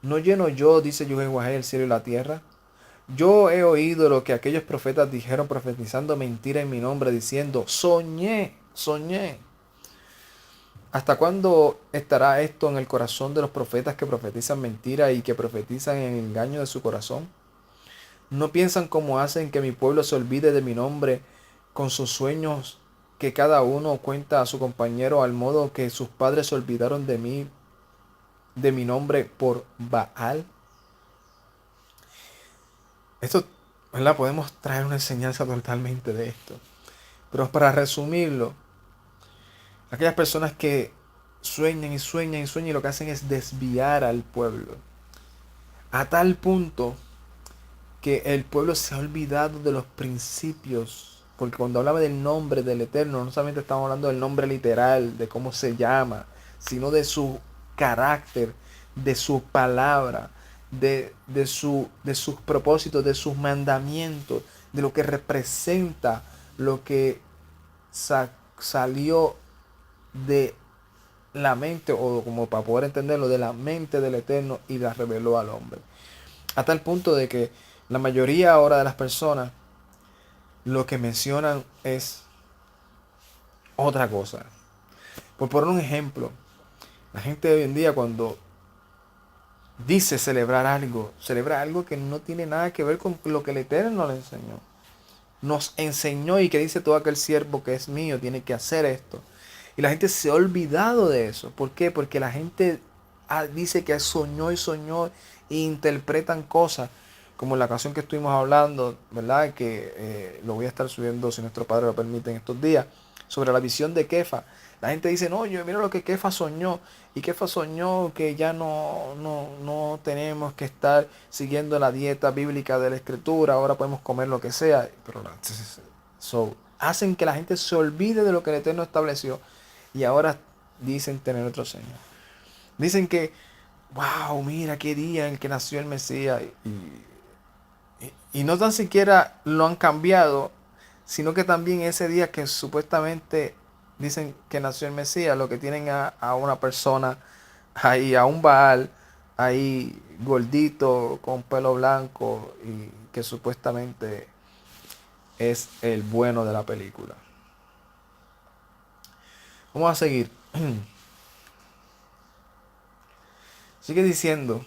¿No lleno yo, dice Yuhewahei, el cielo y la tierra? Yo he oído lo que aquellos profetas dijeron profetizando mentira en mi nombre, diciendo, soñé. ¿Hasta cuándo estará esto en el corazón de los profetas que profetizan mentira y que profetizan en el engaño de su corazón? ¿No piensan cómo hacen que mi pueblo se olvide de mi nombre con sus sueños que cada uno cuenta a su compañero al modo que sus padres se olvidaron de mí, de mi nombre por Baal? Esto, ¿verdad? Podemos traer una enseñanza totalmente de esto. Pero para resumirlo, aquellas personas que sueñan y lo que hacen es desviar al pueblo. A tal punto que el pueblo se ha olvidado de los principios Porque cuando hablaba del nombre del Eterno, no solamente estamos hablando del nombre literal, de cómo se llama, sino de su carácter, de su palabra, de sus propósitos, de sus mandamientos, de lo que representa, lo que salió de la mente, o como para poder entenderlo, de la mente del Eterno y la reveló al hombre. Hasta el punto de que la mayoría ahora de las personas lo que mencionan es otra cosa. Por poner un ejemplo, la gente de hoy en día cuando dice celebra algo que no tiene nada que ver con lo que el Eterno le enseñó. Nos enseñó y que dice todo aquel siervo que es mío tiene que hacer esto. Y la gente se ha olvidado de eso. ¿Por qué? Porque la gente dice que soñó y soñó e interpretan cosas como la canción que estuvimos hablando, ¿verdad? Que lo voy a estar subiendo, si nuestro Padre lo permite, en estos días, sobre la visión de Kefa. La gente dice, no, yo mira lo que Kefa soñó. Y Kefa soñó que ya no tenemos que estar siguiendo la dieta bíblica de la escritura, ahora podemos comer lo que sea. Pero hacen que la gente se olvide de lo que el Eterno estableció y ahora dicen tener otro Señor. Dicen que, wow, mira qué día en el que nació el Mesías. Y no tan siquiera lo han cambiado, sino que también ese día que supuestamente dicen que nació el Mesías, lo que tienen a una persona ahí, a un Baal, ahí gordito, con pelo blanco, y que supuestamente es el bueno de la película. Vamos a seguir. Sigue diciendo,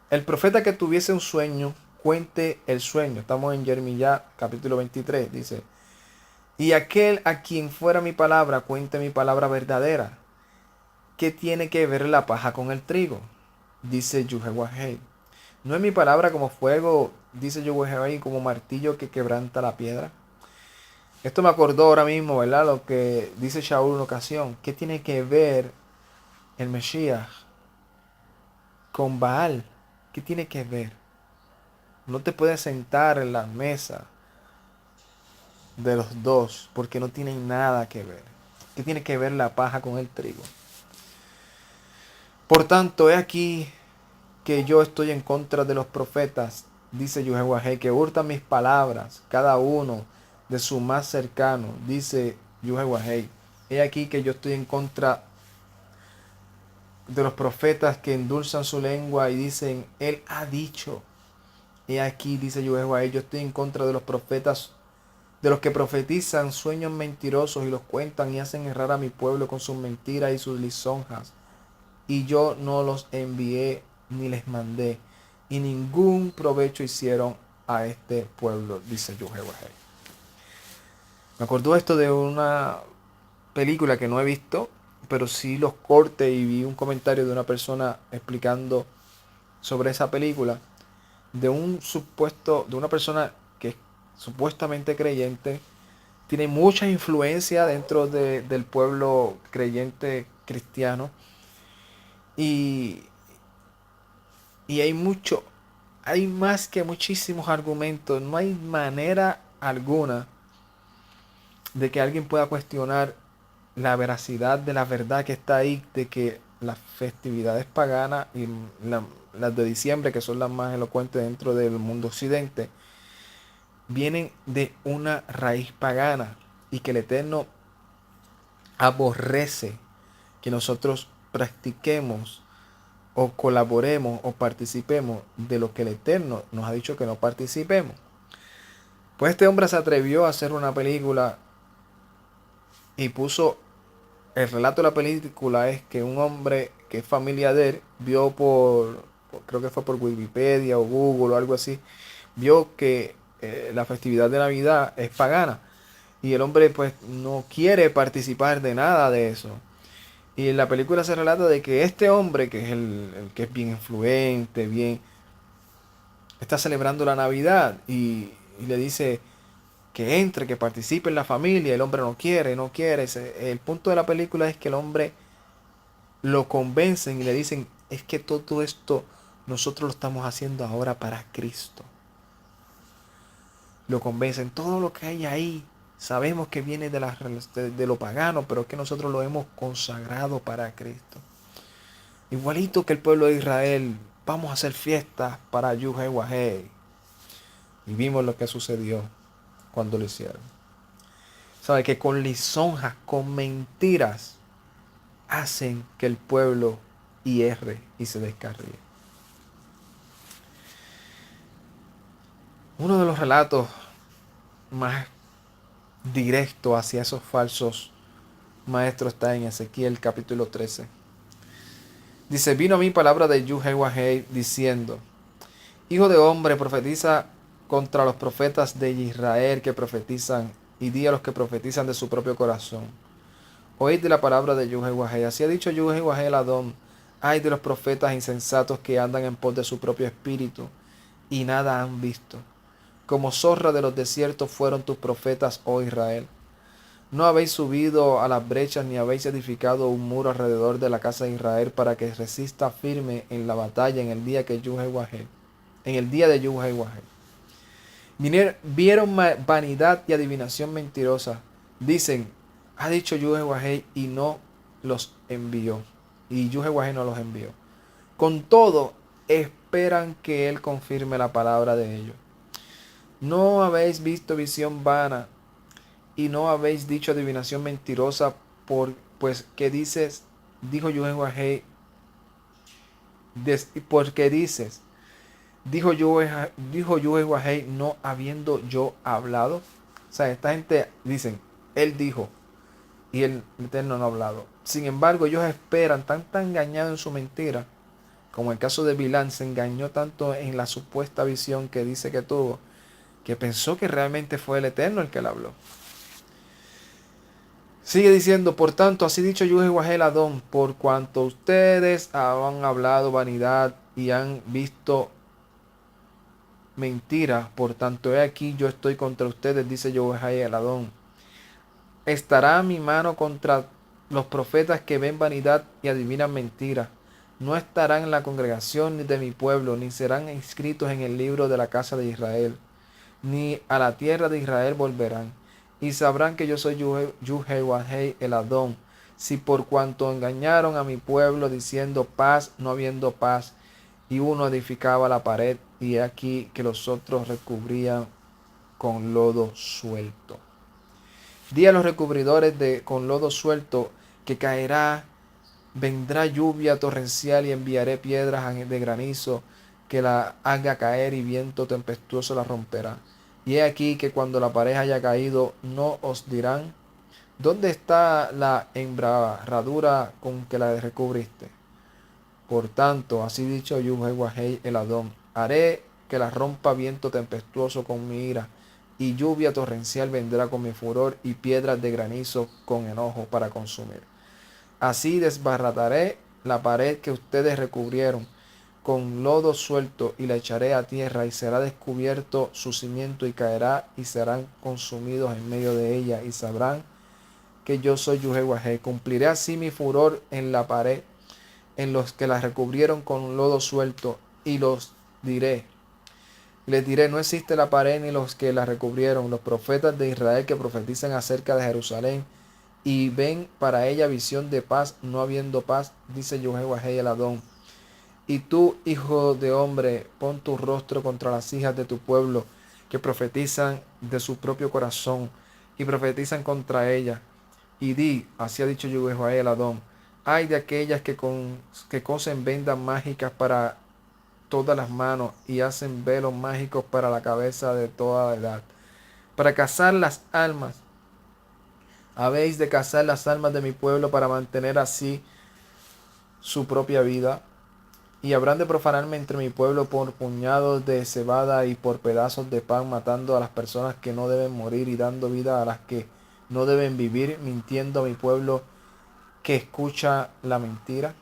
el profeta que tuviese un sueño, cuente el sueño. Estamos en Jeremías capítulo 23, dice, y aquel a quien fuera mi palabra, cuente mi palabra verdadera. ¿Qué tiene que ver la paja con el trigo? Dice Yuhewahei. ¿No es mi palabra como fuego, dice Yuhewahei, como martillo que quebranta la piedra? Esto me acordó ahora mismo, ¿verdad? Lo que dice Shaul en una ocasión. ¿Qué tiene que ver el Mesías con Baal? ¿Qué tiene que ver? No te puedes sentar en la mesa de los dos porque no tienen nada que ver. ¿Qué tiene que ver la paja con el trigo? Por tanto, he aquí que yo estoy en contra de los profetas, dice Yuhewahei, que hurtan mis palabras, cada uno de su más cercano, dice Yuhewahei. He aquí que yo estoy en contra de los profetas que endulzan su lengua y dicen, él ha dicho. He aquí, dice Yuhewahei, yo estoy en contra de los profetas, de los que profetizan sueños mentirosos y los cuentan y hacen errar a mi pueblo con sus mentiras y sus lisonjas. Y yo no los envié ni les mandé, y ningún provecho hicieron a este pueblo, dice Yuhewahei. Me acordó esto de una película que no he visto, pero sí los cortes y vi un comentario de una persona explicando sobre esa película, de una persona que es supuestamente creyente, tiene mucha influencia dentro del pueblo creyente cristiano, y hay más que muchísimos argumentos. No hay manera alguna de que alguien pueda cuestionar la veracidad de la verdad que está ahí, de que las festividades paganas y las de diciembre, que son las más elocuentes dentro del mundo occidente, vienen de una raíz pagana y que el Eterno aborrece que nosotros practiquemos o colaboremos o participemos de lo que el Eterno nos ha dicho que no participemos. Pues este hombre se atrevió a hacer una película y puso, el relato de la película es que un hombre que es familia de él vio creo que fue por Wikipedia o Google o algo así, vio que la festividad de Navidad es pagana y el hombre pues no quiere participar de nada de eso. Y en la película se relata de que este hombre, que es el que es bien influente, está celebrando la Navidad y le dice que entre, que participe en la familia. El hombre no quiere. El punto de la película es que el hombre lo convencen y le dicen, es que todo esto nosotros lo estamos haciendo ahora para Cristo. Lo convencen, todo lo que hay ahí Sabemos que viene de lo pagano, pero que nosotros lo hemos consagrado para Cristo. Igualito que el pueblo de Israel, vamos a hacer fiestas para Yuhei Wahei. Y vimos lo que sucedió cuando lo hicieron. Sabe que con lisonjas, con mentiras, hacen que el pueblo hierre y se descarríe. Uno de los relatos más directos hacia esos falsos maestros está en Ezequiel capítulo 13. Dice, vino a mí palabra de Yuhei Wahei diciendo, hijo de hombre, profetiza contra los profetas de Israel que profetizan y di a los que profetizan de su propio corazón. Oíd de la palabra de Yuhei Wahei. Así ha dicho Yuhei Wahei el Adón. Ay de los profetas insensatos que andan en pos de su propio espíritu y nada han visto. Como zorra de los desiertos fueron tus profetas, oh Israel. No habéis subido a las brechas ni habéis edificado un muro alrededor de la casa de Israel para que resista firme en la batalla en el día de Yuhei Wahei. Vieron vanidad y adivinación mentirosa. Dicen, ha dicho Yuhei Wahei y no los envió. Y Yuhei Wahei no los envió. Con todo, esperan que él confirme la palabra de ellos. No habéis visto visión vana y no habéis dicho adivinación mentirosa, pues que dices, dijo Yuhei Wahei, porque dices, dijo Yuhei Wahei, no habiendo yo hablado. O sea, esta gente dicen, él dijo y el Eterno no ha hablado. Sin embargo, ellos esperan, tan engañados en su mentira, como el caso de Bilán, se engañó tanto en la supuesta visión que dice que tuvo, que pensó que realmente fue el Eterno el que le habló. Sigue diciendo, por tanto, así dicho Yuhei Wahei Adón, por cuanto ustedes han hablado vanidad y han visto mentira, por tanto he aquí yo estoy contra ustedes, dice Yuhei Adón. Estará mi mano contra los profetas que ven vanidad y adivinan mentira. No estarán en la congregación de mi pueblo, ni serán inscritos en el libro de la casa de Israel, ni a la tierra de Israel volverán. Y sabrán que yo soy Yuhei Wahei el Adón, si por cuanto engañaron a mi pueblo diciendo paz, no habiendo paz, y uno edificaba la pared, y aquí que los otros recubrían con lodo suelto. Di a los recubridores con lodo suelto que caerá, vendrá lluvia torrencial y enviaré piedras de granizo que la haga caer y viento tempestuoso la romperá. Y he aquí que cuando la pareja haya caído, no os dirán, ¿dónde está la embradura con que la recubriste? Por tanto, así dicho Yuhei Wahei el Adón, haré que la rompa viento tempestuoso con mi ira, y lluvia torrencial vendrá con mi furor, y piedras de granizo con enojo para consumir. Así desbarataré la pared que ustedes recubrieron con lodo suelto y la echaré a tierra y será descubierto su cimiento y caerá y serán consumidos en medio de ella y sabrán que yo soy Yuhei Wahei. Cumpliré así mi furor en la pared en los que la recubrieron con lodo suelto y les diré, no existe la pared ni los que la recubrieron, los profetas de Israel que profetizan acerca de Jerusalén y ven para ella visión de paz, no habiendo paz, dice Yuhei Wahei el Adón. Y tú, hijo de hombre, pon tu rostro contra las hijas de tu pueblo, que profetizan de su propio corazón, y profetizan contra ella. Y di, así ha dicho Yuhei Wahei el Adón, ay de aquellas que cosen vendas mágicas para todas las manos, y hacen velos mágicos para la cabeza de toda la edad, para cazar las almas. Habéis de cazar las almas de mi pueblo para mantener así su propia vida. Y habrán de profanarme entre mi pueblo por puñados de cebada y por pedazos de pan, matando a las personas que no deben morir y dando vida a las que no deben vivir, mintiendo a mi pueblo que escucha la mentira.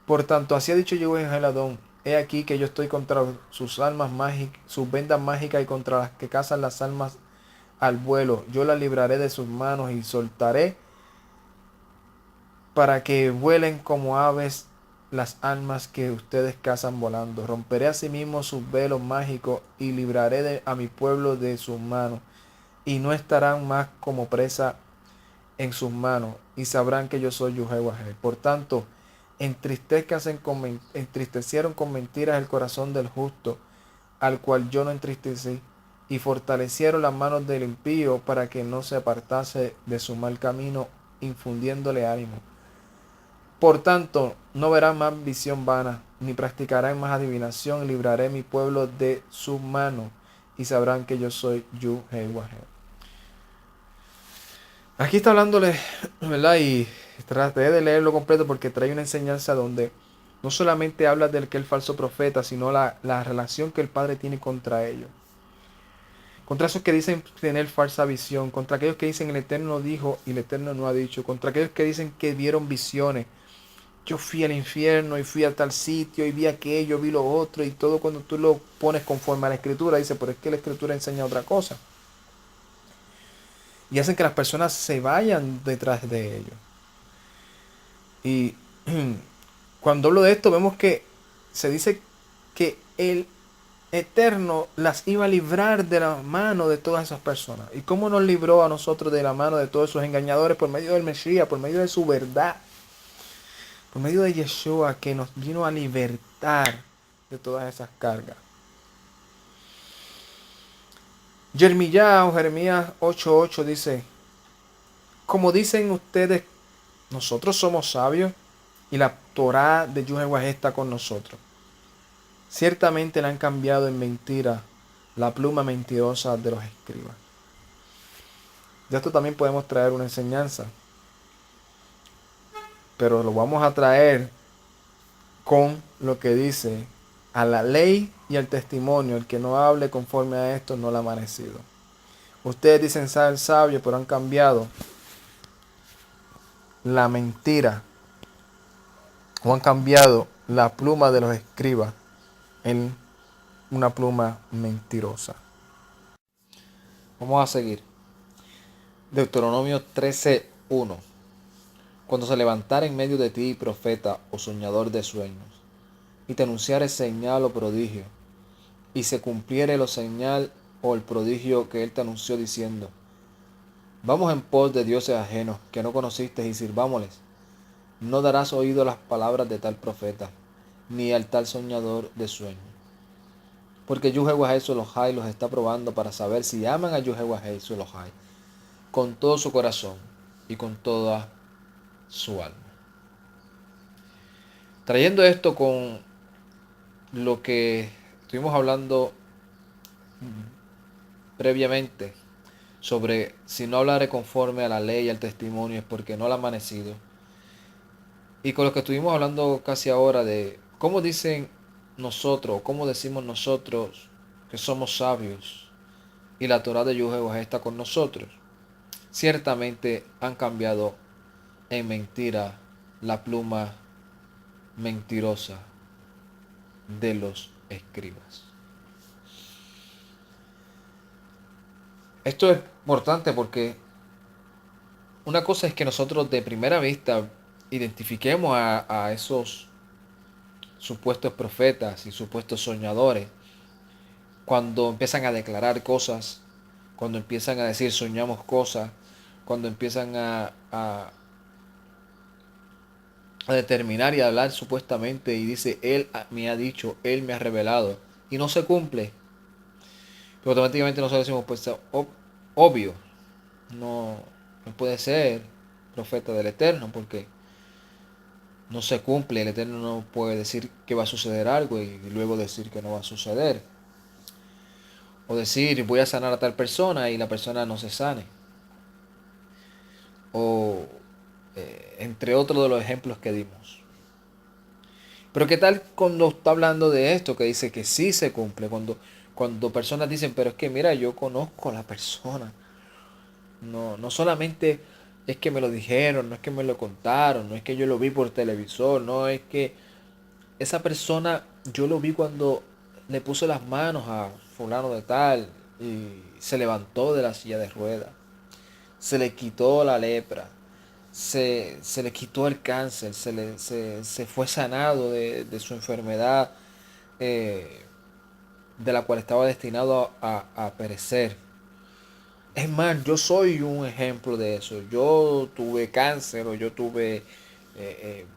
Por tanto, así ha dicho Yuhei Wahei Adón, he aquí que yo estoy contra sus almas mágicas, sus vendas mágicas y contra las que cazan las almas al vuelo. Yo las libraré de sus manos y soltaré para que vuelen como aves las almas que ustedes cazan volando. Romperé asimismo sus velos mágicos y libraré a mi pueblo de sus manos. y no estarán más como presa en sus manos, y sabrán que yo soy Jehová. Por tanto, entristecieron con mentiras el corazón del justo, al cual yo no entristecí, y fortalecieron las manos del impío para que no se apartase de su mal camino, infundiéndole ánimo. Por tanto, no verán más visión vana, ni practicarán más adivinación, libraré mi pueblo de su mano, y sabrán que yo soy Jehová. Aquí está hablándole, ¿verdad? Y traté de leerlo completo porque trae una enseñanza donde no solamente habla del que es el falso profeta, sino la relación que el Padre tiene contra ellos. Contra esos que dicen tener falsa visión, contra aquellos que dicen el Eterno dijo y el Eterno no ha dicho, contra aquellos que dicen que vieron visiones. Yo fui al infierno y fui a tal sitio y vi aquello, vi lo otro y todo cuando tú lo pones conforme a la Escritura, dice, pero es que la Escritura enseña otra cosa. Y hacen que las personas se vayan detrás de ellos. Y cuando hablo de esto, vemos que se dice que el Eterno las iba a librar de la mano de todas esas personas. ¿Y cómo nos libró a nosotros de la mano de todos esos engañadores? Por medio del Mesías, por medio de su verdad, por medio de Yeshua, que nos vino a libertar de todas esas cargas. Jeremías 8:8 dice, como dicen ustedes, nosotros somos sabios y la Torá de Jehová está con nosotros. Ciertamente le han cambiado en mentira la pluma mentirosa de los escribas. De esto también podemos traer una enseñanza, pero lo vamos a traer con lo que dice a la ley y al testimonio. El que no hable conforme a esto no la ha merecido. Ustedes dicen ser sabios, pero han cambiado la mentira o han cambiado la pluma de los escribas en una pluma mentirosa. Vamos a seguir. Deuteronomio 13:1. Cuando se levantara en medio de ti profeta o soñador de sueños, y te anunciare señal o prodigio, y se cumpliere lo señal o el prodigio que él te anunció diciendo, vamos en pos de dioses ajenos que no conociste y sirvámosles, no darás oído a las palabras de tal profeta, ni al tal soñador de sueños. Porque Jehová su Elohai los está probando para saber si aman a Jehová su Elohai con todo su corazón y con toda su alma. Trayendo esto con lo que estuvimos hablando previamente sobre si no hablaré conforme a la ley y al testimonio es porque no la ha amanecido. Y con lo que estuvimos hablando casi ahora de cómo dicen nosotros, cómo decimos nosotros que somos sabios y la Torá de Jehová está con nosotros. Ciertamente han cambiado en mentira la pluma mentirosa de los escribas. Esto es importante porque una cosa es que nosotros de primera vista identifiquemos a esos supuestos profetas y supuestos soñadores cuando empiezan a declarar cosas, cuando empiezan a decir soñamos cosas, cuando empiezan a determinar y a hablar supuestamente y dice, él me ha dicho, él me ha revelado y no se cumple. Pero automáticamente nosotros decimos, pues obvio, no, no puede ser profeta del Eterno porque no se cumple. El Eterno no puede decir que va a suceder algo y luego decir que no va a suceder. O decir, voy a sanar a tal persona y la persona no se sane. O entre otros de los ejemplos que dimos. Pero ¿qué tal cuando está hablando de esto que dice que sí se cumple? Cuando personas dicen, pero es que mira, yo conozco a la persona. No solamente es que me lo dijeron, no es que me lo contaron, no es que yo lo vi por televisor, no es que esa persona yo lo vi cuando le puso las manos a fulano de tal y se levantó de la silla de ruedas, se le quitó la lepra, se le quitó el cáncer, se fue sanado de su enfermedad de la cual estaba destinado a perecer. Es más, yo soy un ejemplo de eso. Yo tuve cáncer o yo tuve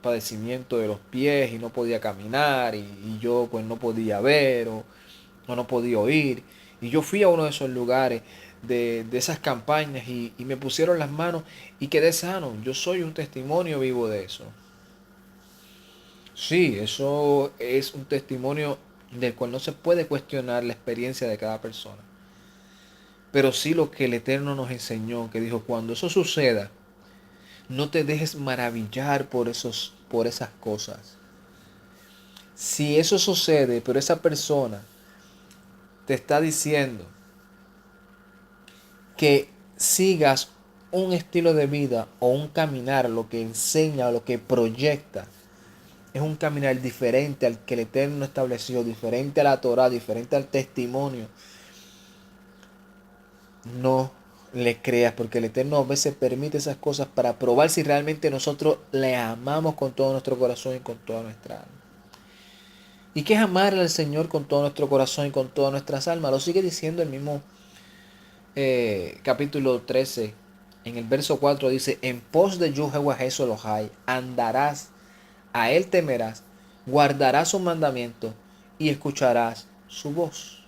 padecimiento de los pies y no podía caminar y yo pues no podía ver o no podía oír. Y yo fui a uno de esos lugares, de esas campañas y me pusieron las manos y quedé sano. Yo soy un testimonio vivo de eso. Sí, eso es un testimonio del cual no se puede cuestionar la experiencia de cada persona. Pero sí lo que el Eterno nos enseñó, que dijo, cuando eso suceda, no te dejes maravillar por esas cosas. Si eso sucede, pero esa persona te está diciendo que sigas un estilo de vida o un caminar, lo que enseña o lo que proyecta, es un caminar diferente al que el Eterno estableció, diferente a la Torah, diferente al testimonio, no le creas, porque el Eterno a veces permite esas cosas para probar si realmente nosotros le amamos con todo nuestro corazón y con toda nuestra alma. ¿Y qué es amarle al Señor con todo nuestro corazón y con todas nuestras almas? Lo sigue diciendo el mismo capítulo 13. En el verso 4 dice, en pos de Jehová Elohai andarás, a él temerás, guardarás su mandamiento y escucharás su voz.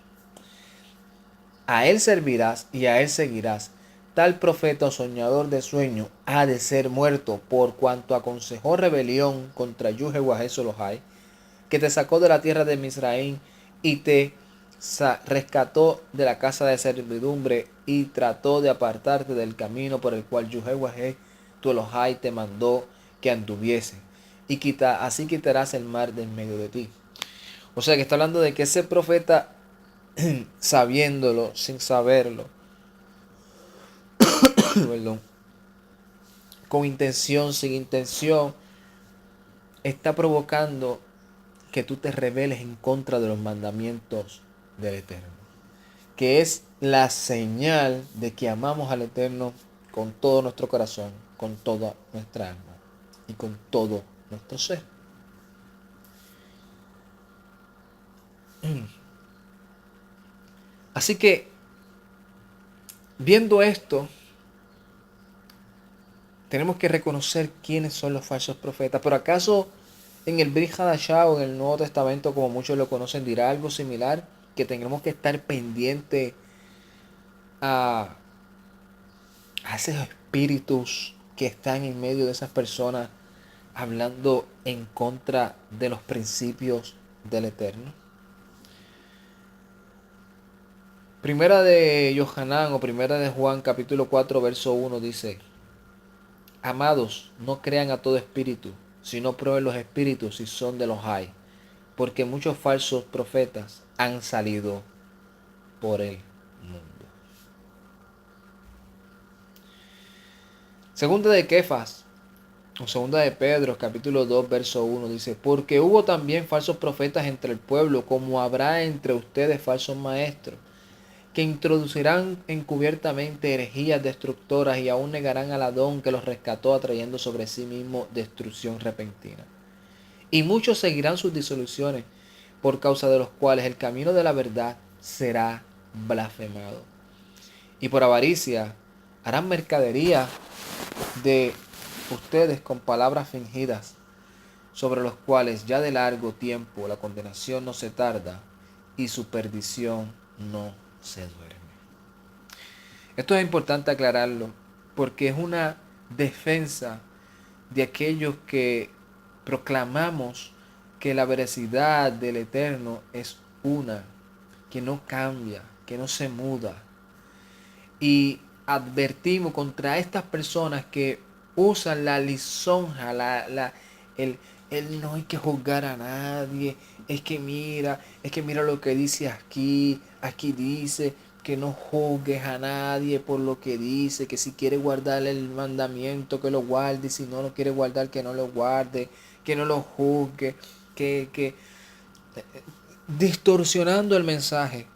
A él servirás y a él seguirás. Tal profeta o soñador de sueño ha de ser muerto por cuanto aconsejó rebelión contra Jehová Elohai, que te sacó de la tierra de Misraín y te rescató de la casa de servidumbre y trató de apartarte del camino por el cual Jehová tu Elohai te mandó que anduviese. Y así quitarás el mar de en medio de ti. O sea que está hablando de que ese profeta, sabiéndolo, sin saberlo, perdón, con intención, sin intención, está provocando que tú te rebeles en contra de los mandamientos del Eterno, que es la señal de que amamos al Eterno con todo nuestro corazón, con toda nuestra alma y con todo nuestro ser. Así que, viendo esto, tenemos que reconocer quiénes son los falsos profetas. ¿Pero acaso en el Brit Hadashah o en el Nuevo Testamento, como muchos lo conocen, dirá algo similar? Que tengamos que estar pendientes a, a esos espíritus que están en medio de esas personas hablando en contra de los principios del Eterno. Primera de Yohanan o primera de Juan capítulo 4 verso 1 dice, amados, no crean a todo espíritu, sino prueben los espíritus si son de los hay, porque muchos falsos profetas han salido por el mundo. Segunda de Kefas, o segunda de Pedro, capítulo 2, verso 1, dice, porque hubo también falsos profetas entre el pueblo, como habrá entre ustedes falsos maestros, que introducirán encubiertamente herejías destructoras y aún negarán al Adón que los rescató, atrayendo sobre sí mismo destrucción repentina. Y muchos seguirán sus disoluciones, por causa de los cuales el camino de la verdad será blasfemado. Y por avaricia harán mercadería de ustedes con palabras fingidas, sobre los cuales ya de largo tiempo la condenación no se tarda y su perdición no se duerme. Esto es importante aclararlo porque es una defensa de aquellos que proclamamos que la veracidad del Eterno es una, que no cambia, que no se muda. Y advertimos contra estas personas que usan la lisonja, el, el no hay que juzgar a nadie, es que mira lo que dice aquí, aquí dice que no juzgues a nadie por lo que dice, que si quiere guardar el mandamiento que lo guarde, si no lo quiere guardar que no lo guarde, que no lo juzgue, que distorsionando el mensaje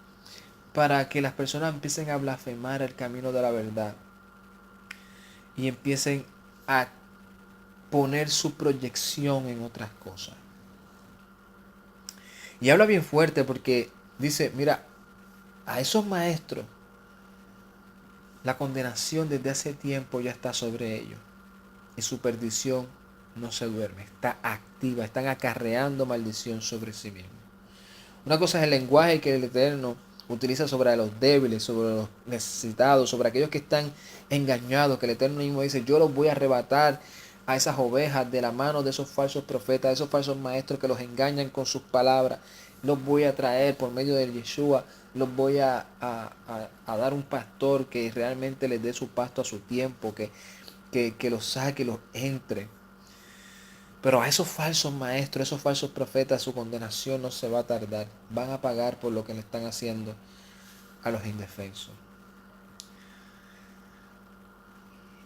para que las personas empiecen a blasfemar el camino de la verdad y empiecen a poner su proyección en otras cosas. Y habla bien fuerte porque dice, mira, a esos maestros La condenación desde hace tiempo ya está sobre ellos. Y su perdición no se duerme, está activa, están acarreando maldición sobre sí mismos. Una cosa es el lenguaje que el Eterno utiliza sobre los débiles, sobre los necesitados, sobre aquellos que están engañados, que el Eterno mismo dice, yo los voy a arrebatar a esas ovejas de la mano de esos falsos profetas, de esos falsos maestros que los engañan con sus palabras. Los voy a traer por medio de Yeshua, los voy a dar un pastor que realmente les dé su pasto a su tiempo, que los saque, los entre. Pero a esos falsos maestros, esos falsos profetas, su condenación no se va a tardar. Van a pagar por lo que le están haciendo a los indefensos.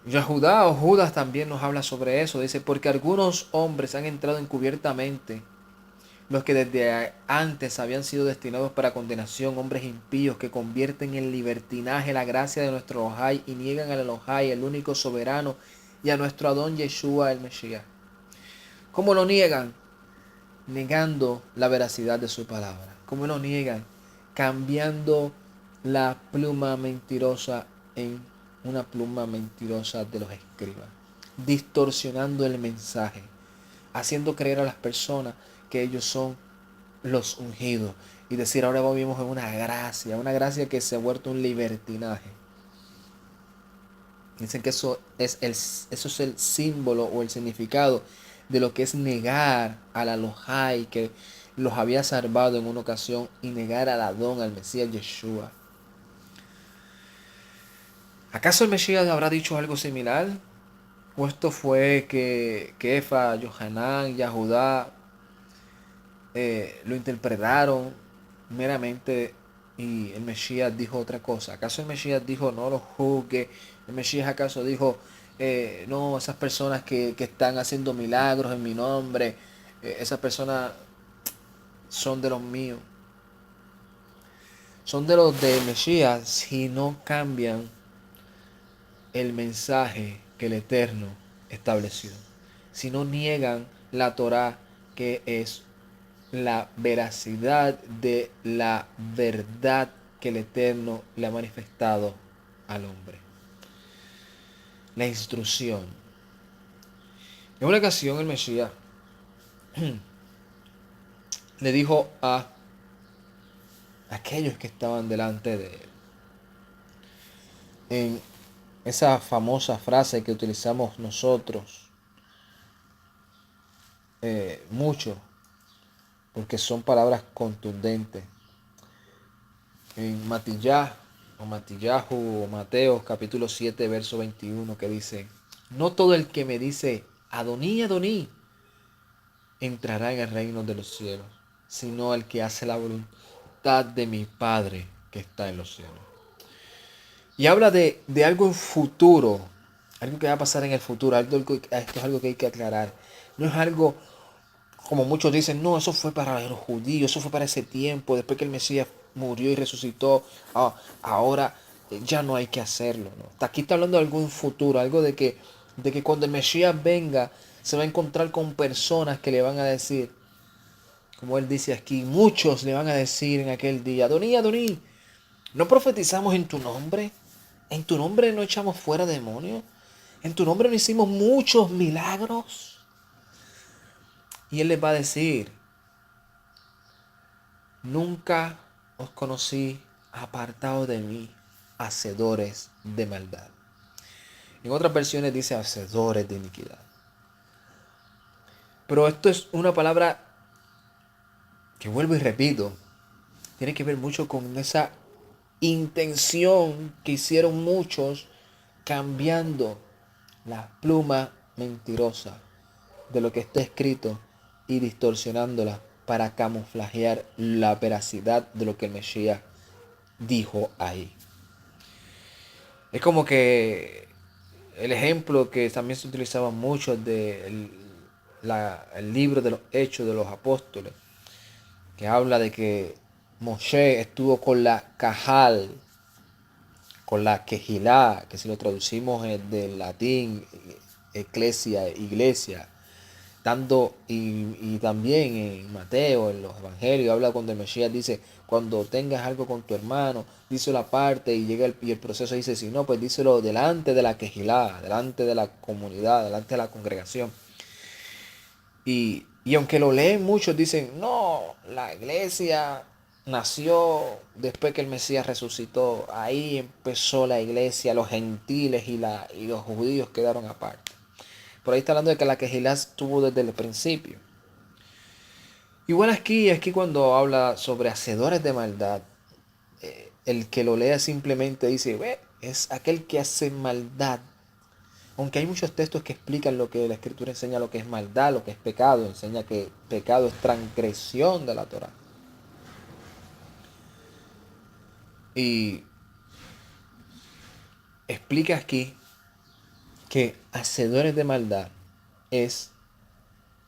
Yahudá o Judas también nos habla sobre eso. Dice, porque algunos hombres han entrado encubiertamente, los que desde antes habían sido destinados para condenación, hombres impíos que convierten en libertinaje la gracia de nuestro Elohai y niegan al Elohai, el único soberano, y a nuestro Adón Yeshua el Mesías. ¿Cómo lo niegan? Negando la veracidad de su palabra. ¿Cómo lo niegan? Cambiando la pluma mentirosa en una pluma mentirosa de los escribas. Distorsionando el mensaje. Haciendo creer a las personas que ellos son los ungidos. Y decir, ahora vivimos en una gracia que se ha vuelto un libertinaje. Dicen que eso es el símbolo o el significado de lo que es negar al Elohai que los había salvado en una ocasión y negar al Adón, al Mesías Yeshua. ¿Acaso el Mesías habrá dicho algo similar? ¿O esto fue que Kefa, Yohanan, Yahudá lo interpretaron meramente y el Mesías dijo otra cosa? ¿Acaso el Mesías dijo no lo juzgue? ¿El Mesías acaso dijo no, esas personas que están haciendo milagros en mi nombre, esas personas son de los míos? Son de los de Mesías si no cambian el mensaje que el Eterno estableció. Si no niegan la Torá, que es la veracidad de la verdad que el Eterno le ha manifestado al hombre. La instrucción. En una ocasión el Mesías le dijo a aquellos que estaban delante de él, en esa famosa frase que utilizamos nosotros mucho, porque son palabras contundentes, en Matillahu o Mateo capítulo 7 verso 21, que dice, no todo el que me dice Adoní, Adoní entrará en el reino de los cielos, sino el que hace la voluntad de mi Padre que está en los cielos. Y habla de algo en futuro, algo que va a pasar en el futuro. Esto es algo que hay que aclarar. No es algo, como muchos dicen, no, eso fue para los judíos, eso fue para ese tiempo, después que el Mesías murió y resucitó, ahora ya no hay que hacerlo, ¿no? Aquí está hablando de algo en futuro, algo de que cuando el Mesías venga, se va a encontrar con personas que le van a decir, como él dice aquí, muchos le van a decir en aquel día, Adoní, Adoní, ¿no profetizamos en tu nombre? ¿En tu nombre no echamos fuera demonios? ¿En tu nombre no hicimos muchos milagros? Y él les va a decir, nunca os conocí apartados de mí, hacedores de maldad. En otras versiones dice hacedores de iniquidad. Pero esto es una palabra que vuelvo y repito, tiene que ver mucho con esa intención que hicieron muchos cambiando la pluma mentirosa de lo que está escrito y distorsionándola para camuflajear la veracidad de lo que el Mesías dijo ahí. Es como que el ejemplo que también se utilizaba mucho de el libro de los Hechos de los Apóstoles, que habla de que Moshe estuvo con la Cajal, con la que si lo traducimos del latín, eclesia, iglesia, y también en Mateo, en los evangelios, habla cuando el Mesías dice, cuando tengas algo con tu hermano, díselo aparte y y el proceso dice, si no, pues díselo delante de la quejilá, delante de la comunidad, delante de la congregación. Y aunque lo leen muchos, dicen, no, la iglesia nació después que el Mesías resucitó. Ahí empezó la iglesia, los gentiles y los judíos quedaron aparte. Por ahí está hablando de que la quejilá estuvo desde el principio. Igual aquí cuando habla sobre hacedores de maldad, el que lo lea simplemente dice, ve, es aquel que hace maldad. Aunque hay muchos textos que explican lo que la escritura enseña, lo que es maldad, lo que es pecado, enseña que pecado es transgresión de la Torah. Y explica aquí que hacedores de maldad es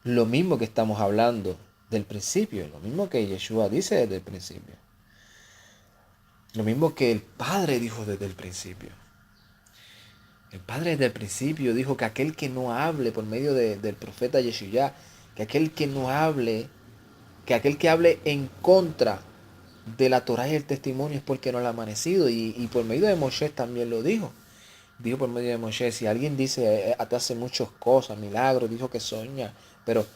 lo mismo que estamos hablando del principio, lo mismo que Yeshua dice desde el principio, lo mismo que el Padre dijo desde el principio. El Padre desde el principio dijo que aquel que no hable por medio del profeta Yeshua, que aquel que no hable, que aquel que hable en contra de la Torah y el testimonio es porque no le ha amanecido. Y por medio de Moisés también lo dijo. Dijo por medio de Moisés, si alguien dice, te hace muchas cosas, milagros, dijo que sueña, pero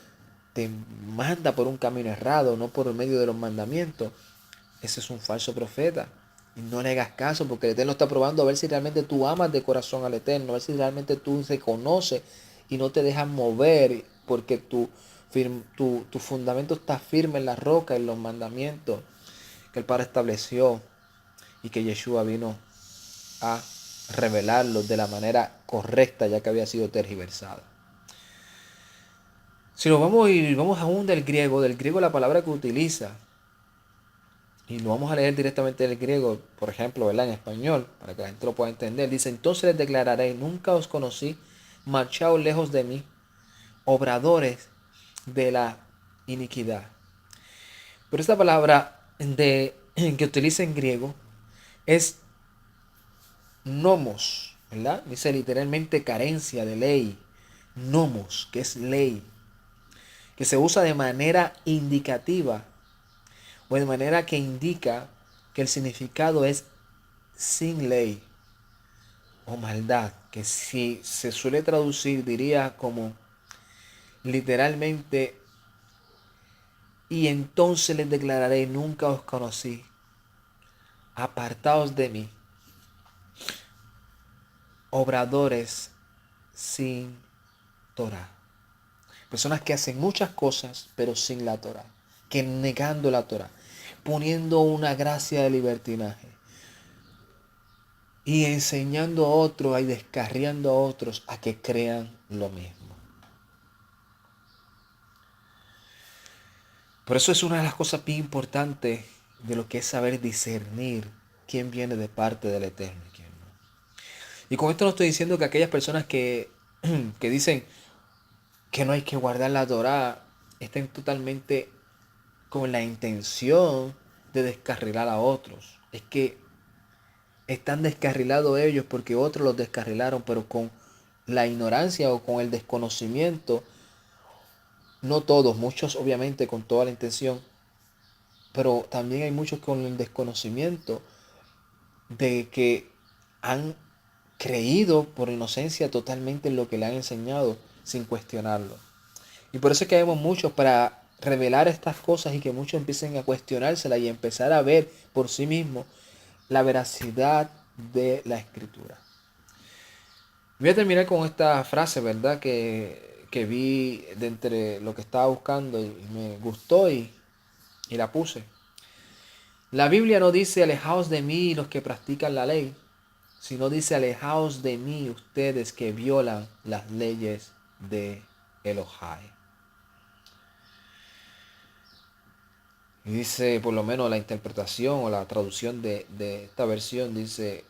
te manda por un camino errado, no por medio de los mandamientos, ese es un falso profeta. Y no le hagas caso porque el Eterno está probando a ver si realmente tú amas de corazón al Eterno, a ver si realmente tú se conoces y no te dejas mover porque tu fundamento está firme en la roca, en los mandamientos que el Padre estableció y que Yeshua vino a revelarlos de la manera correcta ya que había sido tergiversada. Si nos vamos aún del griego la palabra que utiliza, y lo vamos a leer directamente del griego, por ejemplo, ¿verdad? En español, para que la gente lo pueda entender. Dice, entonces les declararé, nunca os conocí, marchaos lejos de mí, obradores de la iniquidad. Pero esta palabra que utiliza en griego es nomos, ¿verdad? Dice literalmente carencia de ley. Nomos, que es ley, que se usa de manera indicativa o de manera que indica que el significado es sin ley o maldad, que si se suele traducir diría como literalmente, y entonces les declararé, nunca os conocí, apartaos de mí, obradores sin Torah. Personas que hacen muchas cosas, pero sin la Torah, que negando la Torah, poniendo una gracia de libertinaje y enseñando a otros y descarriando a otros a que crean lo mismo. Por eso es una de las cosas bien importantes de lo que es saber discernir quién viene de parte del Eterno y quién no. Y con esto no estoy diciendo que aquellas personas que dicen que no hay que guardar la Torá estén totalmente con la intención de descarrilar a otros. Es que están descarrilados ellos porque otros los descarrilaron, pero con la ignorancia o con el desconocimiento. No todos, muchos obviamente con toda la intención, pero también hay muchos con el desconocimiento de que han creído por inocencia totalmente en lo que le han enseñado sin cuestionarlo. Y por eso es que vemos muchos para revelar estas cosas y que muchos empiecen a cuestionárselas y empezar a ver por sí mismos la veracidad de la escritura. Voy a terminar con esta frase, ¿verdad? Que vi de entre lo que estaba buscando y me gustó y la puse. La Biblia no dice alejaos de mí los que practican la ley, sino dice alejaos de mí ustedes que violan las leyes de Elohai. Y dice, por lo menos la interpretación o la traducción de esta versión dice,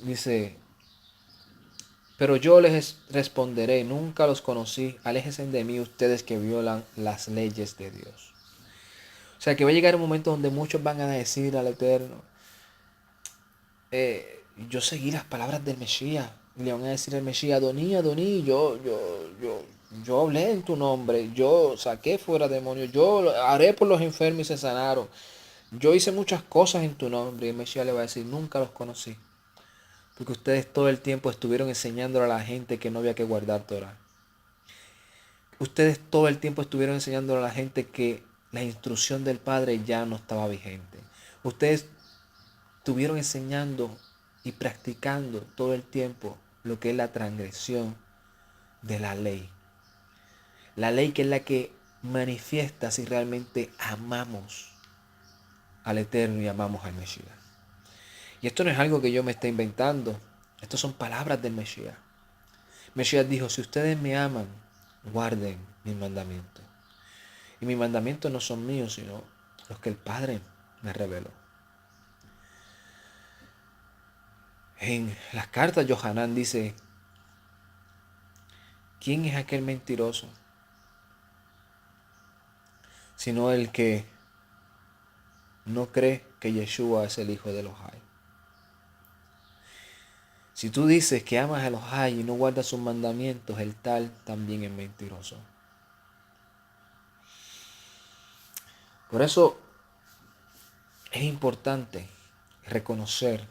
dice, pero yo les responderé, nunca los conocí, aléjense de mí ustedes que violan las leyes de Dios. O sea que va a llegar un momento donde muchos van a decir al Eterno, yo seguí las palabras del Mesías, Y le van a decir al Mesías, Adoní, Adoní, yo hablé en tu nombre, yo saqué fuera demonios, yo haré por los enfermos y se sanaron. Yo hice muchas cosas en tu nombre. Y el Mesías le va a decir, nunca los conocí. Porque ustedes todo el tiempo estuvieron enseñándole a la gente que no había que guardar Torah. Ustedes todo el tiempo estuvieron enseñándole a la gente que la instrucción del Padre ya no estaba vigente. Ustedes estuvieron enseñando y practicando todo el tiempo lo que es la transgresión de la ley. La ley que es la que manifiesta si realmente amamos al Eterno y amamos al Mesías. Y esto no es algo que yo me esté inventando. Estas son palabras del Mesías. Mesías dijo, si ustedes me aman, guarden mis mandamientos. Y mis mandamientos no son míos, sino los que el Padre me reveló. En las cartas, Yohanan dice, ¿quién es aquel mentiroso? Sino el que no cree que Yeshua es el Hijo de Elohai. Si tú dices que amas a Elohai y no guardas sus mandamientos, el tal también es mentiroso. Por eso es importante reconocer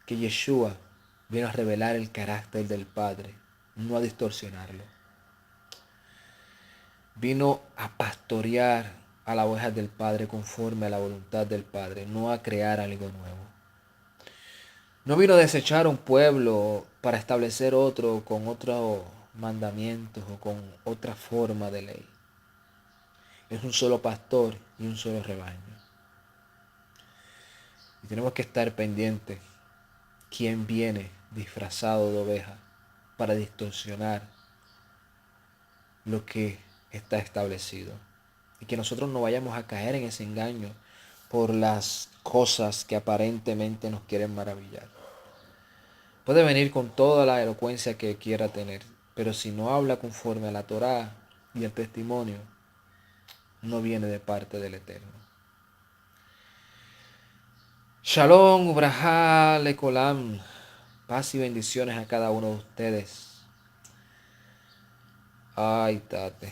que Yeshua vino a revelar el carácter del Padre, no a distorsionarlo. Vino a pastorear a las ovejas del Padre conforme a la voluntad del Padre, no a crear algo nuevo. No vino a desechar un pueblo para establecer otro con otros mandamientos o con otra forma de ley. Es un solo pastor y un solo rebaño. Y tenemos que estar pendientes quién viene disfrazado de oveja para distorsionar lo que está establecido. Y que nosotros no vayamos a caer en ese engaño por las cosas que aparentemente nos quieren maravillar. Puede venir con toda la elocuencia que quiera tener, pero si no habla conforme a la Torá y el testimonio, no viene de parte del Eterno. Shalom, Ubrajá, Lekolam. Paz y bendiciones a cada uno de ustedes. Ay, tate.